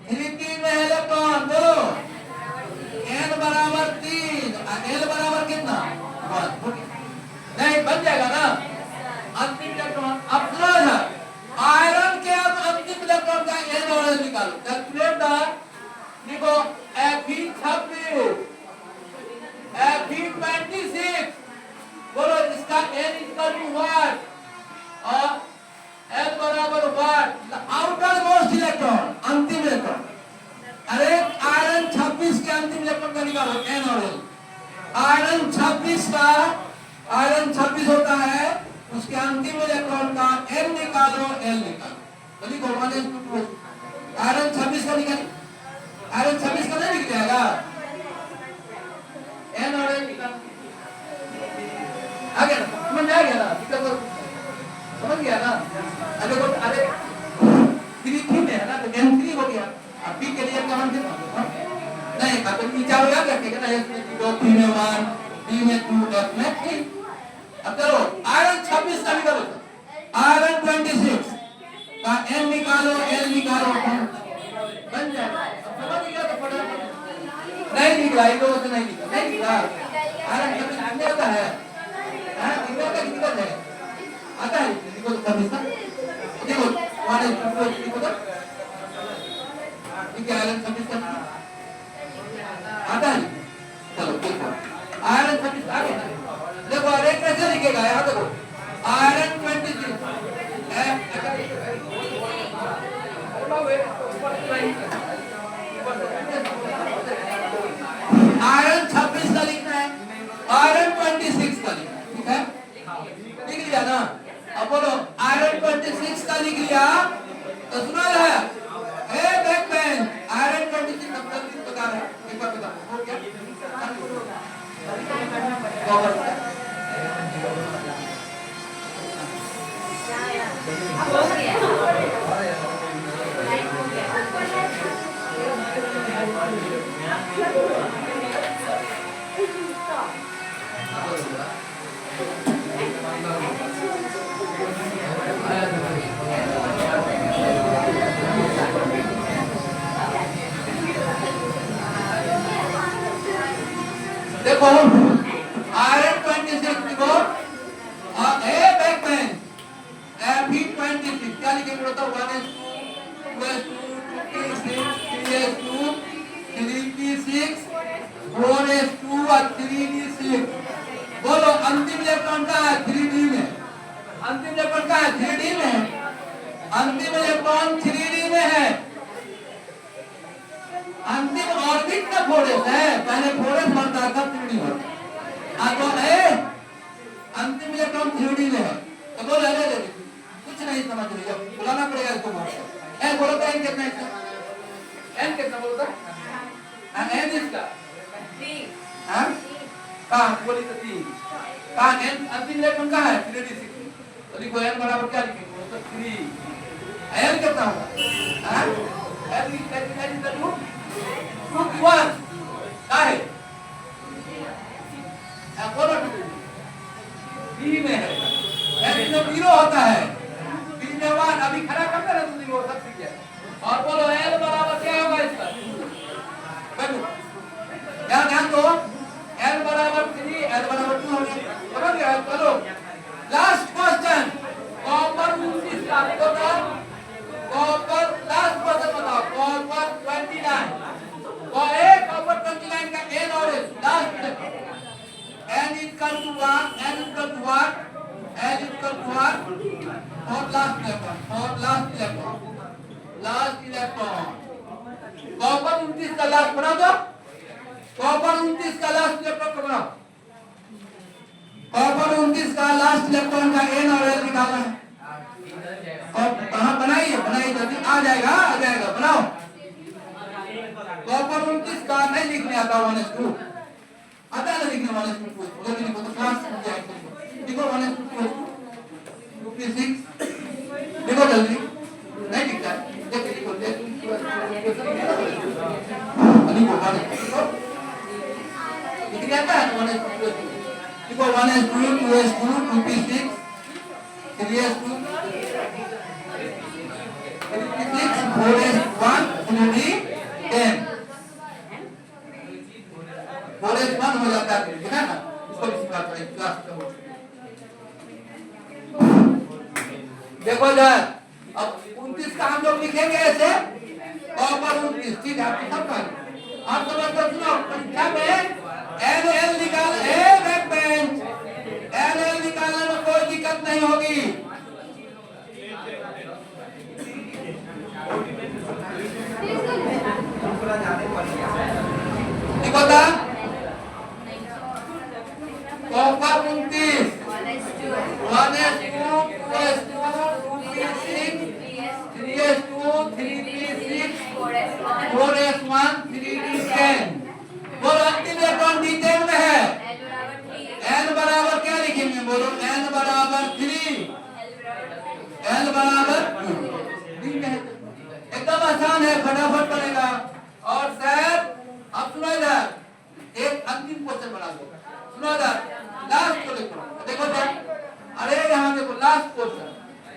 Speaker 1: 3p में है इलेक्ट्रॉन बोलो n बराबर 3 l बराबर कितना 1 नहीं बन जाएगा ना अंतिम इलेक्ट्रॉन। अब सुनो ना आयरन के अब अंतिम इलेक्ट्रॉन का n और l निकालो, कैलकुलेट द देखो Fe26 Fe26 बोलो इसका n इक्वल टू व्हाट और l बराबर व्हाट? आउटर मोस्ट इलेक्ट्रॉन अंतिम आयरन 26 का आयरन 26 होता है, उसके अंतिम इलेक्ट्रॉन का N निकालो, L निकालो। तो लिखो 1s2 आयरन 26 का निकाल, आयरन 26 का नहीं निकल जाएगा, N और L निकालो। आ गया ना, समझ आ गया ना, समझ गया ना। अरे 3 में है ना, तो N3 हो गया। अब P के लिए क्या मान नहीं, तो नीचे हो याद रखेगा ना, S में 0, P में 1, D में 2, F में 3। अब चलो आयरन 26 का निकालो, आयरन 26 का N निकालो, L निकालो, बन जाएगा। समझ गया तो फटाफट नहीं निकला, इन लोगों से नहीं निकला, नहीं निकला। आयरन 26 कितने आता है, कितने का निकल जाएगा, आता है देखो तो 26 का, देखो 1s2 देखो तो ठीक है, आयरन 26 का आता है। चलो देखो आयरन 26 आ गया, देखो अरे कैसे लिखेगा यार, देखो आयरन 26 आयरन 26 का लिखना है, आयरन 26 का लिखना है, ठीक है, लिख लिया ना। अब बोलो आयरन 26 का लिख लिया तो सुना है, ए बैक बेंच आयरन 26 का मतलब बता रहा है, एक बार बता हो गया। देखो आयरन 26 लिखो, ए बैक बेंच Fe26 क्या लिखेंगे बताओ, 1s2 2s2 2p6 3p6 4s2 और 3d6। बोलो अंतिम इलेक्ट्रॉन का है 3d में, अंतिम इलेक्ट्रॉन का है 3d में, अंतिम इलेक्ट्रॉन 3d में है, अंतिम ऑर्बिट का फोर्स है, पहले फोर्स बनता था 3d में, तो अंतिम इलेक्ट्रॉन 3d में है। तो बोलो अरे कुछ नहीं समझ रही, अब बुलाना पड़ेगा इसको। एन बोलो तो एन कितना है इसका, एन कितना बोलो तो, एन इसका 3, हां कहां बोली तो 3 कहां, एन अंतिम इलेक्ट्रॉन कहां है 3d6, तो लिखो एन बराबर क्या लिखेंगे तो 3, एन कितना होगा, हां एन इज द 2 का है, अब बोलो बी में है, एन तो 0 होता है, बी में 1, अभी खड़ा कर देना तुम वो सब सीख गया। और बोलो एल बराबर क्या होगा इसका, देखो ध्यान दो, एल बराबर 3, एल बराबर 2 हो गया, समझ गया। चलो लास्ट क्वेश्चन, कॉपर 29 का लिखो तो, कॉपर लास्ट क्वेश्चन बताओ, कॉपर 29 और एक कॉपर 29 का एन और last n equal to 1, n equal to 1, n equal to 1 और लास्ट इलेक्ट्रॉन, और लास्ट इलेक्ट्रॉन कॉपर 29 का लास्ट बना दो, कॉपर 29 का लास्ट इलेक्ट्रॉन को बनाओ, कॉपर 29 का लास्ट इलेक्ट्रॉन का n और l निकालना है, और कहां बनाइए जल्दी आ जाएगा बनाओ। कॉपर 29 का नहीं लिखने आता 1s2 आता है ना लिखने, 1s2 लेकिन वो तो क्लास में जाएगा, देखो 1s2 2p6 देखो जल्दी नहीं दिखता है, देखो लिख जाता है 1s2 देखो 1s2 2s2 2p6 3s2 3p6 4s1 3d10 4s1 हो जाता है, ठीक है ना, इसको भी सिखा पड़ेगा क्लास में। देखो इधर अब 29 का हम लोग लिखेंगे ऐसे, कॉपर 29 ठीक है, आपको सब कर आप समझ कर सुनो, परीक्षा में एल निकाल, ए बैक बेंच एल निकालने में कोई दिक्कत नहीं होगी। देखो था 4s1 3d10। बोलो अंतिम इलेक्ट्रॉन d10 में है, n बराबर क्या लिखेंगे? बोलो n बराबर 3, l बराबर 2। एकदम आसान है, फटाफट बनेगा। और सर अब सुनो इधर, एक अंतिम क्वेश्चन बना दो। सुनो इधर, लास्ट को लिखो, देखो सर, अरे यहाँ देखो लास्ट क्वेश्चन।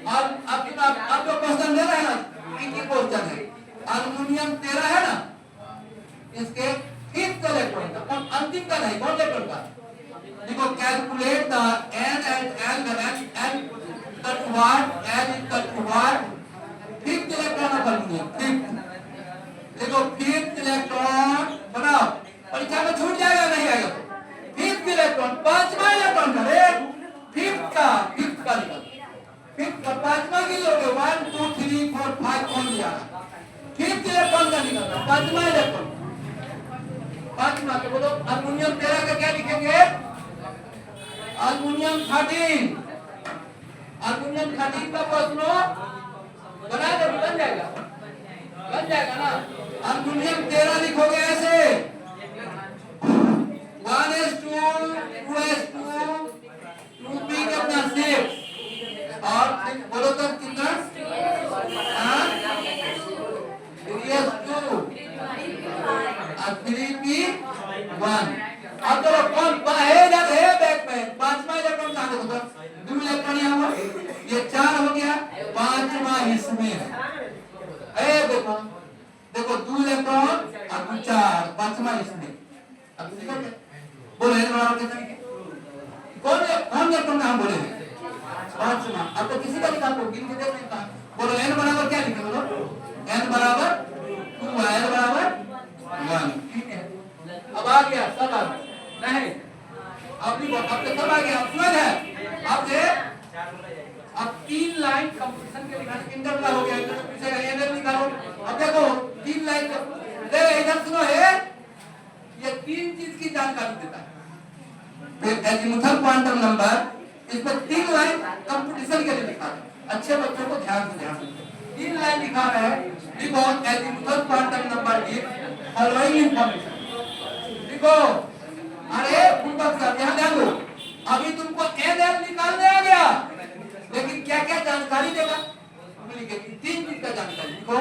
Speaker 1: और अब जो क्वेश्चन दे रहे हैं ना, इनकी क्वेश्चन है अल्युमिनियम 13 है ना, इसके फिफ्थ इलेक्ट्रॉन का, कौन अंतिम का नहीं, कौन इलेक्ट्रॉन का? देखो calculate the n at l n equal to what, l equal to what, fifth electron of aluminium, fifth. देखो फिफ्थ इलेक्ट्रॉन बनाओ, परीक्षा में छूट जाएगा नहीं आएगा तो। फिफ्थ इलेक्ट्रॉन, पांचवा इलेक्ट्रॉन का, फिफ्थ का निकाल, फिफ्थ का पांचवा की लोगे, 1 2 3 4 5 कौन दिया? फिफ्थ इलेक्ट्रॉन का निकालना, पांचवा इलेक्ट्रॉन, पांचवा। तो बोलो अल्युमिनियम 13 का क्या लिखेंगे? अल्युमिनियम 13, अल्युमिनियम 13 का प्रश्न बना दो, बन जाएगा ना। अल्युमिनियम 13 लिखोगे ऐसे 1s2 2s2 2p के अपना 6 और बोलो तो कितना? 3s2 और 3p1। अब चलो कौन है बैक में पांचवा इलेक्ट्रॉन कहां देखो तो, 2 इलेक्ट्रॉन यहाँ हुआ, ये 4 हो गया, पांचवा इसमें है। देखो देखो 2 इलेक्ट्रॉन और 4, पांचवा इसमें। अब बोलो n बराबर कितना लिखे? कौन इलेक्ट्रॉन का हम बोले हैं? पांचवा। अब तो किसी का निकाल दो, गिन के देख नहीं पा। बोलो n बराबर क्या लिखे? बोलो n बराबर 2, l बराबर 1। ठीक है, अब आ गया, सब आ गया नहीं, अब लिखो, अब तो सब आ गया। अब समझ है, अब 3 लाइन कंपटीशन के लिखा, इंटरवल हो गया, पूछेगा एनएल निकालो। अब देखो 3 लाइन दे, इधर सुनो है, ये 3 चीज की जानकारी देता है। फिर एजीमुथल क्वांटम नंबर, इसमें 3 लाइन कंपटीशन के लिए लिखा है। अच्छे बच्चों को ध्यान से 3 लाइन लिखा है, लिखो एजीमुथल क्वांटम नंबर की फॉलोइंग इंफॉर्मेशन लिखो। अरे पूर्वक साहब यहाँ ध्यान दो, अभी तुमको एनएल निकालने आ गया, लेकिन क्या क्या जानकारी देगा? 3 चीज का जानकारी लिखो।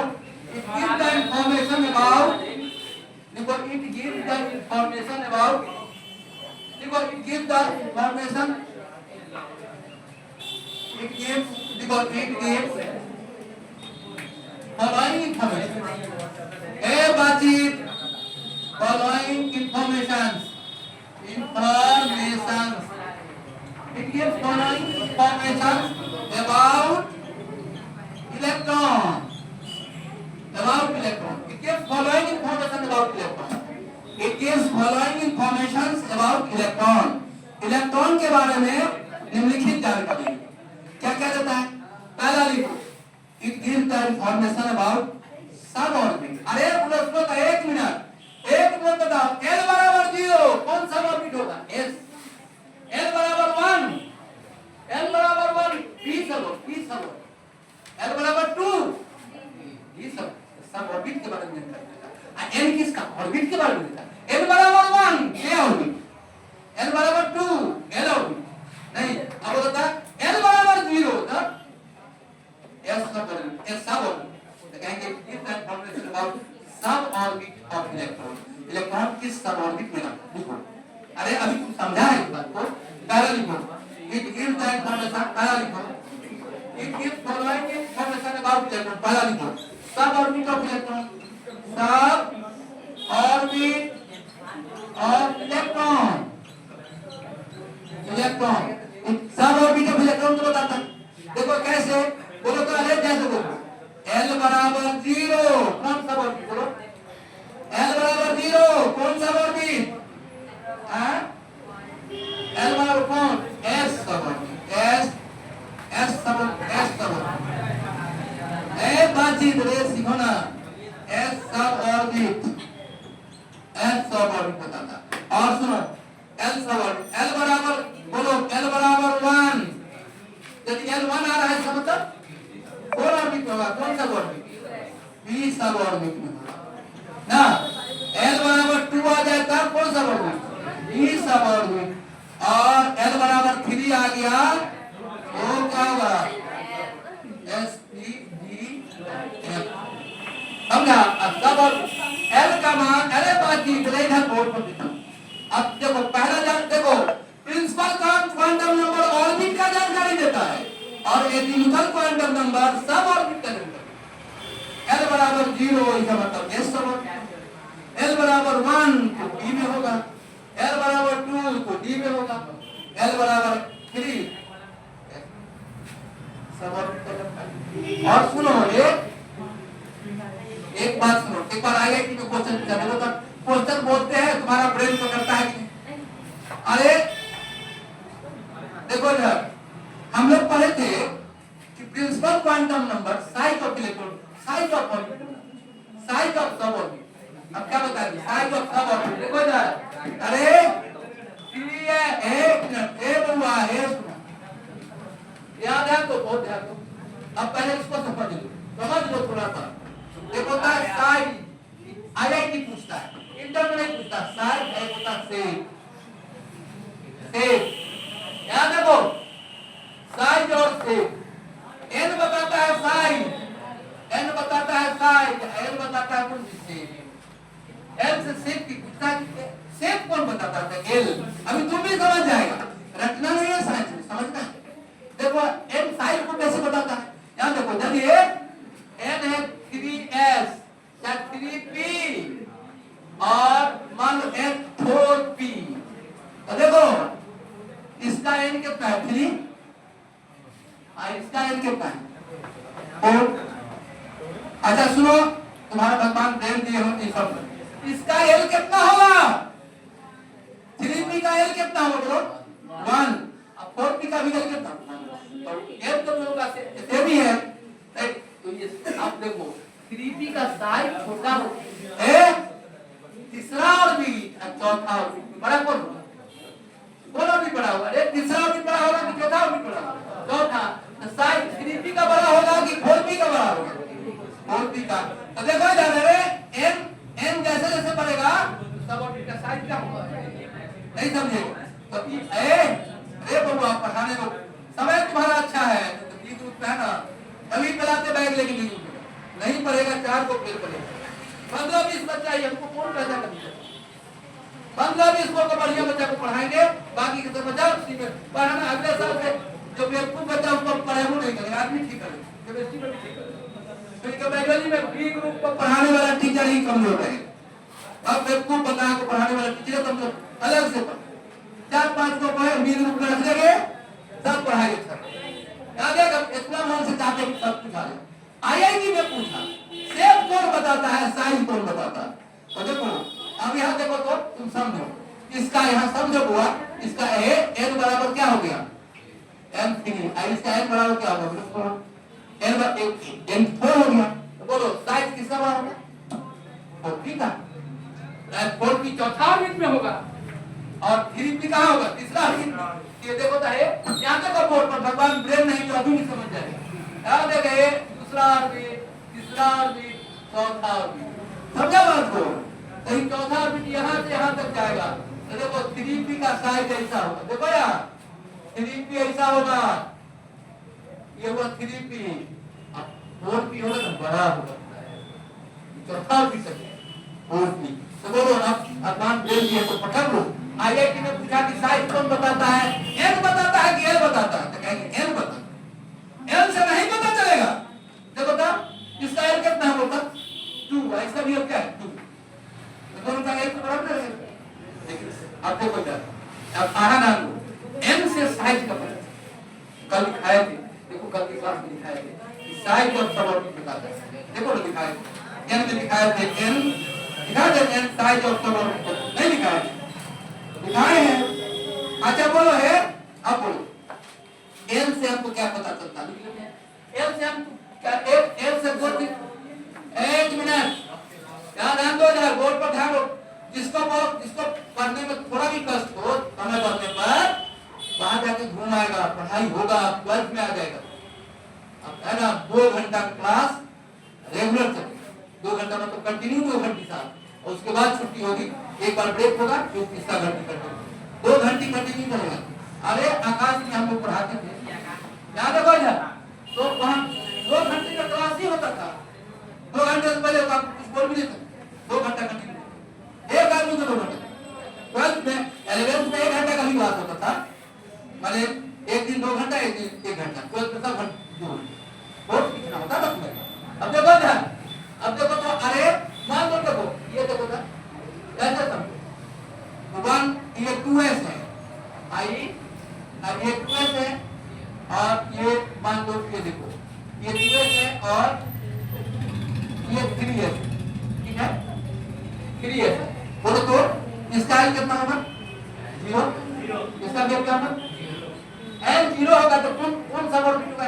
Speaker 1: It gives the information about, लिखो it gives the information about, लिखो it gives the information, it gives, लिखो इट गिव्स फॉलोइंग इंफॉर्मेशन। ए बातचीत, following information, it gives following information about electron, it gives following information about electron, it gives following information about electron, electron के बारे में निम्नलिखित जानकारी क्या क्या देता है? पहला लिखो, it gives the information about subordinate। अरे बोलो तो 1 मिनट बताओ, l बराबर 0 कौन सा ऑर्बिट होगा? s। l बराबर 1, l बराबर 1 p सब, l बराबर 2 ये सब ऑर्बिट के बारे में जानकारी देता है। n किसका? ऑर्बिट के बारे में देता है। l बराबर 1 क्या ऑर्बिट, l बराबर 2 l ऑर्बिट नहीं। अब बता l बराबर 0 तब s सब ऑर्बिट, तो कहेंगे इफ इंफॉर्मेशन अबाउट सब ऑर्बिट ऑफ इलेक्ट्रॉन, इलेक्ट्रॉन किस सब ऑर्बिट में लिखो। अरे अभी तुम समझा है इस बात को, पहला लिखो इट गिव्स द इंफॉर्मेशन, पहला लिखो it gives following information about electron, पहला लिखो सब ऑर्बिट ऑफ इलेक्ट्रॉन, सब ऑर्बिट ऑफ इलेक्ट्रॉन, सब ऑर्बिट ऑफ इलेक्ट्रॉन को बताता है। देखो कैसे, बोलो तो अरे जैसे बोलो l बराबर 0 कौन सा ऑर्बिट, बोलो l बराबर 0 कौन सा ऑर्बिट, l बराबर कौन, s सब ऑर्बिट, s सब ए बातचीत रे सीखो ना, s सब ऑर्बिट, s सब ऑर्बिट बताता। और सुनो l सब ऑर्बिट, l बराबर बोलो l बराबर 1, यदि l 1 आ रहा है इसका मतलब 4 ऑर्बिट होगा, कौन सा ऑर्बिट, p सब ऑर्बिट में होगा। ना, L बराबर 2 आ जाए तब कौन सा वर्ड हुई? D सब हुई। और L बराबर 3 आ गया तो क्या होगा? S P D F। समझा? अब सब L का मान अरे बाकी इधर बोर्ड पर लिखा। अब देखो पहला जान देखो प्रिंसिपल का क्वांटम नंबर ऑर्बिट का जानकारी देता है और एजीमुथल क्वांटम नंबर सब ऑर्बिट का जानकारी। L बराबर 0 इसका मतलब S सब होगा। L बराबर 1 तो D में होगा, L बराबर 2 तो D में होगा, L बराबर 3 सब ऑर्बिट का जानकारी। और सुनो एक बात सुनो, एक बार आईआईटी में क्वेश्चन पूछा देखो तब क्वेश्चन बोलते हैं तुम्हारा ब्रेन पकड़ता है कि अरे देखो यार हम लोग पढ़े थे कि principal quantum number size of electron, size of orbit, size of sub orbit. अब क्या बता दी साइज ऑफ सब ऑर्बिट। देखो यार अरे ये एक मिनट ए हुआ है याद है तो बहुत ध्यान दो। अब पहले इसको समझ लो थोड़ा सा। देखो होता है साइज आईआईटी पूछता है, इंटर में नहीं पूछता। साइज है होता सेप, सेप याद देखो साइज और सेप। एन बताता है साइज, एन बताता है साइज, एल बताता है कौन सी सेप। एल से सेप की पूछता है, सेप कौन बताता है? एल। अभी तुम भी समझ जाएगा, रटना नहीं है साइंस में, समझना है। देखो एन साइज को कैसे बताता है, याद देखो जब ये एन है 3s या 3p और मान लो n 4p तो देखो इसका n कितना है 3 और इसका n कितना है 4। अच्छा सुनो तुम्हारा भगवान ब्रेन दिए हो इस सब इसका l कितना होगा? 3p का l कितना होगा ब्रो 1 और 4p का भी l कितना? तो l तो लोगों का सेम ही है। तो ये आप देखो 3p का साइज छोटा है, तीसरा और भी चौथा और भी बड़ा कौन होगा? दोनों भी बड़ा होगा। अरे तीसरा और भी बड़ा होगा कि चौथा और भी बड़ा होगा? चौथा। तो साइज 3p का बड़ा होगा कि 4p का बड़ा होगा? 4p का। तो देखो इधर अरे n जैसे जैसे बढ़ेगा सब ऑर्बिट का साइज क्या होगा? नहीं समझेगा तो ए बबुआ पढ़ाने को समय तुम्हारा अच्छा है तो बीच रूप है ना कभी पढ़ाते बैग लेके नहीं पढ़ेगा 4 को फेल करेगा। 15-20 बच्चा ही हमको कौन पैसा करेगा? 15-20 को बढ़िया बच्चा को पढ़ाएंगे, बाकी के सब बच्चा उसी में पढ़ाना। अगले साल से जो बेवकूफ बच्चा उसको पढ़ाएंगे नहीं करेगा, आदमी ठीक करेगा, केमिस्ट्री में भी ठीक करेगा। फिर बायोलॉजी में बी ग्रुप को पढ़ाने वाला टीचर ही कमजोर है। अब बेवकूफ बच्चा को पढ़ाने वाला टीचर कमजोर अलग से पढ़ 4-5 को पढ़े बी ग्रुप में रख देंगे सब पढ़ाएंगे। याद है इतना मन से चाहते हैं सब कुछ आ जाए। आईआईटी में पूछा सेप कौन बताता है, साइज कौन बताता है? तो देखो अब यहाँ देखो तो तुम समझो इसका यहाँ समझो हुआ इसका ए n बराबर क्या हो गया m3 इसका n बराबर क्या होगा n 4 हो गया। तो बोलो साइज किसका बड़ा होगा? 4p का। 4p चौथा ऑर्बिट में होगा और 3p कहाँ होगा? तीसरा ऑर्बिट। ये देखो तो है यहाँ तक बोर्ड पर भगवान ब्रेन नहीं तो अभी नहीं समझ जाएगा। याद है दूसरा ऑर्बिट, तीसरा ऑर्बिट, चौथा ऑर्बिट। समझा बात को? तो चौथा ऑर्बिट यहाँ से यहाँ तक जाएगा तो देखो 3p का साइज ऐसा होगा। देखो यार 3p ऐसा होगा, ये हुआ 3p, 4p होगा तो बड़ा होगा चौथा ऑर्बिट 4p। तो बोलो अब मान दे दिए तो पकड़ लो। आईआईटी में पूछा कि साइज कौन बताता है, n बताता है कि l बताता है? तो कहेंगे n बताता। l से नहीं पता चलेगा। देखो तब इसका l कितना है बोलता 2, इसका भी l क्या है 2। तो दोनों का l तो बराबर है। देखिए अब देखो जरा अब आना ना n से साइज का पता कल दिखाए थे। देखो कल की क्लास में दिखाए थे साइज और सब ऑर्बिट बताता है। देखो ना दिखाए थे n में दिखाए थे n दिखाए थे n साइज और सब ऑर्बिट नहीं दिखाए थे दिखाए हैं। अच्छा बोलो है अब बोलो n से हमको क्या पता चलता है? l से हम क्या l से दो एक मिनट क्या ध्यान दो जरा बोर्ड पर ध्यान दो। जिसको पढ़ने में थोड़ा भी कष्ट हो समय पढ़ने पर वहां जाके घूम आएगा, पढ़ाई होगा, 12th में आ जाएगा। अब है ना 2 घंटा क्लास रेगुलर चलेगा 2 घंटा मतलब कंटिन्यू 2 घंटे साथ, और उसके बाद छुट्टी होगी, एक बार ब्रेक होगा, फिर तीसरा घंटी कंटिन्यू, 2 घंटे कंटिन्यू चलेगा। अरे आकाश में हम लोग पढ़ाते थे, याद है भाई? तो वहाँ 2 घंटे का क्लास ही होता था, 2 घंटे से पहले आप कुछ बोल भी नहीं सकते, 2 घंटा कंटिन्यू, एक आदमी को 2 घंटे। 12th में 11th में 1 घंटा का भी क्लास होता था, माने एक दिन 2 घंटा, एक दिन 1 घंटा, 12th में सब घंटे 2 घंटे बहुत कितना होता था तुम्हें। अब देखो ध्यान, अब देखो तो अरे मान लो देखो ये देखो ना ऐसे समझो, 1 ये 2s है, आई अब ये 2s है, और ये मान लो ये देखो ये 2s है और ये 3s, ठीक है 3s है। बोलो तो इसका l कितना होगा? 0, इसका भी क्या होगा? l 0 होगा तो कौन सा वर्ड होगा?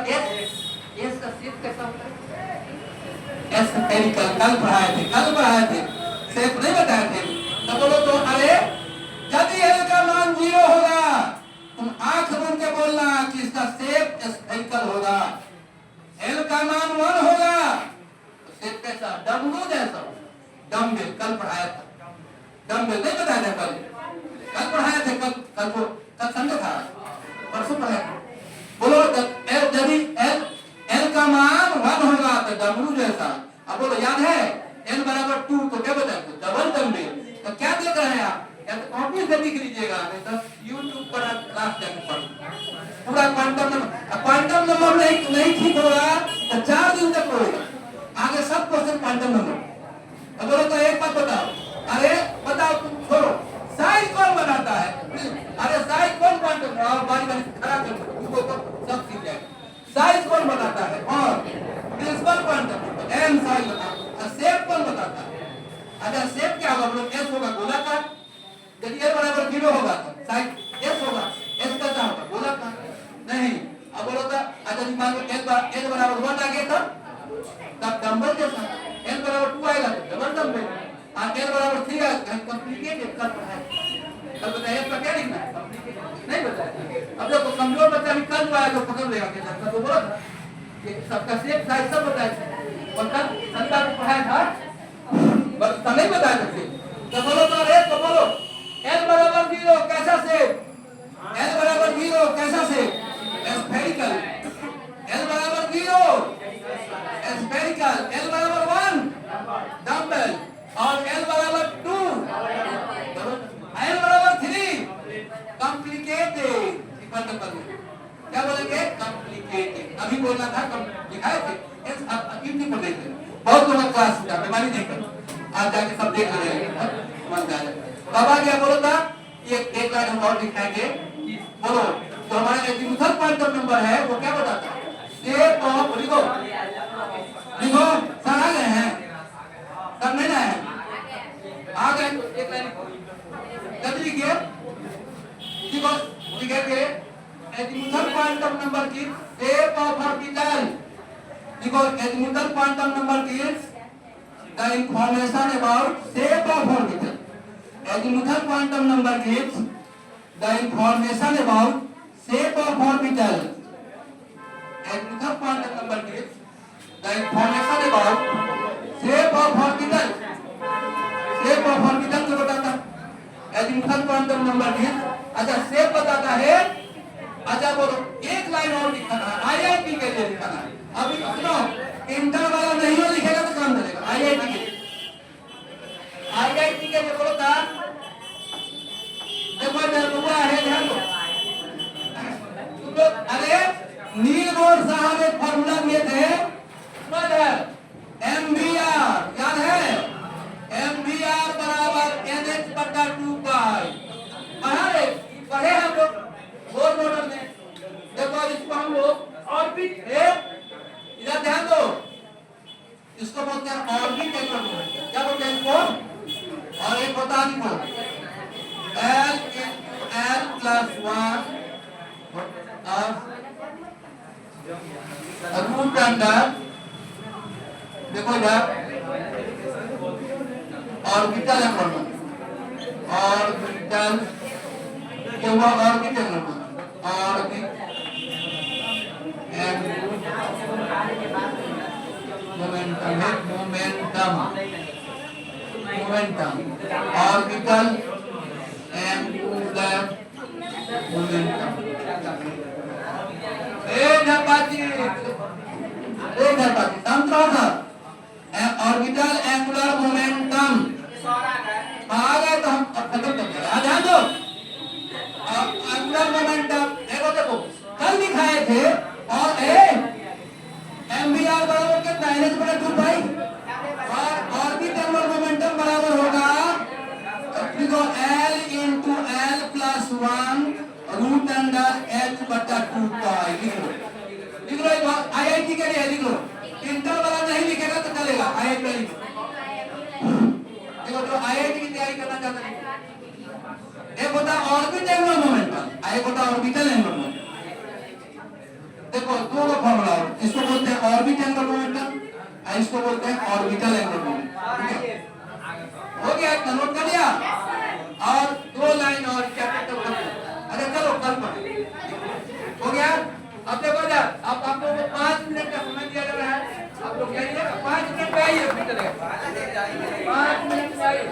Speaker 1: s का शेप कैसा होता है? s स्फेरिकल, कल पढ़ाए थे शेप नहीं बताए थे। तो बोलो तो अरे यदि l का मान 0 होगा, तुम आंख बंद के बोलना कि इसका शेप स्फेरिकल होगा। l का मान 1 होगा तो शेप कैसा? डमरू जैसा, डम्बेल, कल पढ़ाया था, डम्बेल नहीं बताया था कल पढ़ाया थे, कल संडे था, परसों पढ़ाया था। बोलो यदि l का मान 1 होगा तो डमरू जैसा। अब बोलो याद है l बराबर 2 तो क्या बताया? Double dumbbell. तो क्या देख रहे हैं आप? या तो कॉपी से लिख लीजिएगा, नहीं तो यूट्यूब पर क्लास जाकर पढ़ो पूरा क्वांटम नंबर नहीं ठीक होगा तो 4 दिन तक होगा, आगे सब क्वेश्चन क्वांटम नंबर। अब बोलो तो एक बात बताओ, अरे बताओ तुम छोड़ो, साइज कौन बनाता है? अरे साइज कौन क्वांटम, बारी बारी खड़ा कर दो सब सीख जाएगा। साइज कौन बताता है? और प्रिंसिपल क्वांटम एम साइज बताता है। शेप कौन बताता है? अच्छा शेप क्या होगा? बोलो एस होगा गोलाकार, यदि एल बराबर 0 होगा तो साइड एस होगा, एस का क्या होगा? गोलाकार नहीं। अब बोलो तो अच्छा मान लो एल बराबर 1 आ गया तब डंबल जैसा, एल बराबर 2 आएगा तो डबल डंबल, और एल बराबर 3 आएगा कॉम्प्लिकेटेड कर पढ़ाए। अब बताइए इसका क्या लिखना है? नहीं बताया। अब देखो कमजोर बच्चा भी कल जो आया तो पकड़ लेगा क्या तो बोला था ये सबका शेप साइज सब बताया, और कल संडे को पढ़ाया था बस नहीं बताया था। तो बोलो तो अरे तो बोलो l बराबर 0 कैसा शेप? l बराबर 0 कैसा शेप? स्फेरिकल। l बराबर 0 स्फेरिकल, l बराबर 1 डम्बल, और l बराबर 2 l बराबर 3 कॉम्प्लिकेटेड। क्या बोलेंगे? कॉम्प्लिकेटेड। अभी बोलना था लिखाए थे यूट्यूब पर देख लेना, बहुत लोग क्लास में बीमारी नहीं कर, आज जाके सब देख ले समझ में आ जाएगा। बाबा क्या बोलो था ये एक लाइन हम और दिखाएंगे। बोलो तो हमारा एजीमुथल क्वांटम नंबर है वो क्या बताता है? शेप ऑफ लिखो लिखो सर आ गए हैं, सब नहीं आए हैं, आ गए तो एक लाइन जल्दी लिखिए। लिखो लिखेंगे एजीमुथल क्वांटम नंबर की शेप ऑफ ऑर्बिटल। लिखो एजीमुथल क्वांटम नंबर की the information about shape of orbital. Azimuthal quantum number gives the information about shape of orbital. Azimuthal quantum number gives the information about shape of orbital. Shape of orbital जो बताता है azimuthal quantum number gives, अच्छा shape बताता है। अच्छा बोलो एक line और लिखना है, IIT के लिए लिखना है। अभी सुनो इंटर वाला नहीं लिखेगा तो काम चलेगा। IIT के लिए बोलो था देखो हुआ है ध्यान दो तो अरे नील बोर्ड साहब एक फॉर्मूला दिए थे MVR याद है? MVR बराबर NH/2 पाई पढ़े हम लोग बोर्ड मॉडल में। देखो इसको हम लोग ऑर्बिट है, इधर ध्यान दो, इसको बोलते हैं ऑर्बिट इलेक्ट्रॉन। क्या बोलते हैं इसको? और एक होता है L + 1 रूट अंडर, देखो इधर ऑर्बिटल है ऑर्बिटल, ये हुआ orbital orbit momentum orbital angular momentum. Orbital angular momentum आ गए तो हम खत्म कर देंगे। ध्यान दो, एंगुलर मोमेंटम देखो देखो कल दिखाए थे। और एमवीआर बराबर कितना, एनएच बटा 2 पाई, और ऑर्बिटल एंगुलर मोमेंटम बराबर होगा देखो L into L plus 1 root under H बटा 2 पाई। लिख लो आईआईटी के लिए लिख लो, इंटर वाला नहीं लिखेगा तो चलेगा, आईआईटी वाली देखो जो आईआईटी की तैयारी करना चाहता है। एक होता है ऑर्बिटल एंगुलर मोमेंटम, एक होता है ऑर्बिटल एंगुलर मोमेंटम। देखो दो फॉर्मूला, इसको बोलते हैं ऑर्बिटल एंगुलर मोमेंटम, इसको बोलते हैं ऑर्बिटल एंगुलर मोमेंटम। हो गया, नोट कर लिया। और 2 लाइन और कैपिटल कर दो। अरे चलो कल पर हो गया। अब देखो यार, अब आप लोगों को 5 मिनट का समय दिया जा रहा है, आप लोग जाइए 5 मिनट में आइए, 5 मिनट में आइए।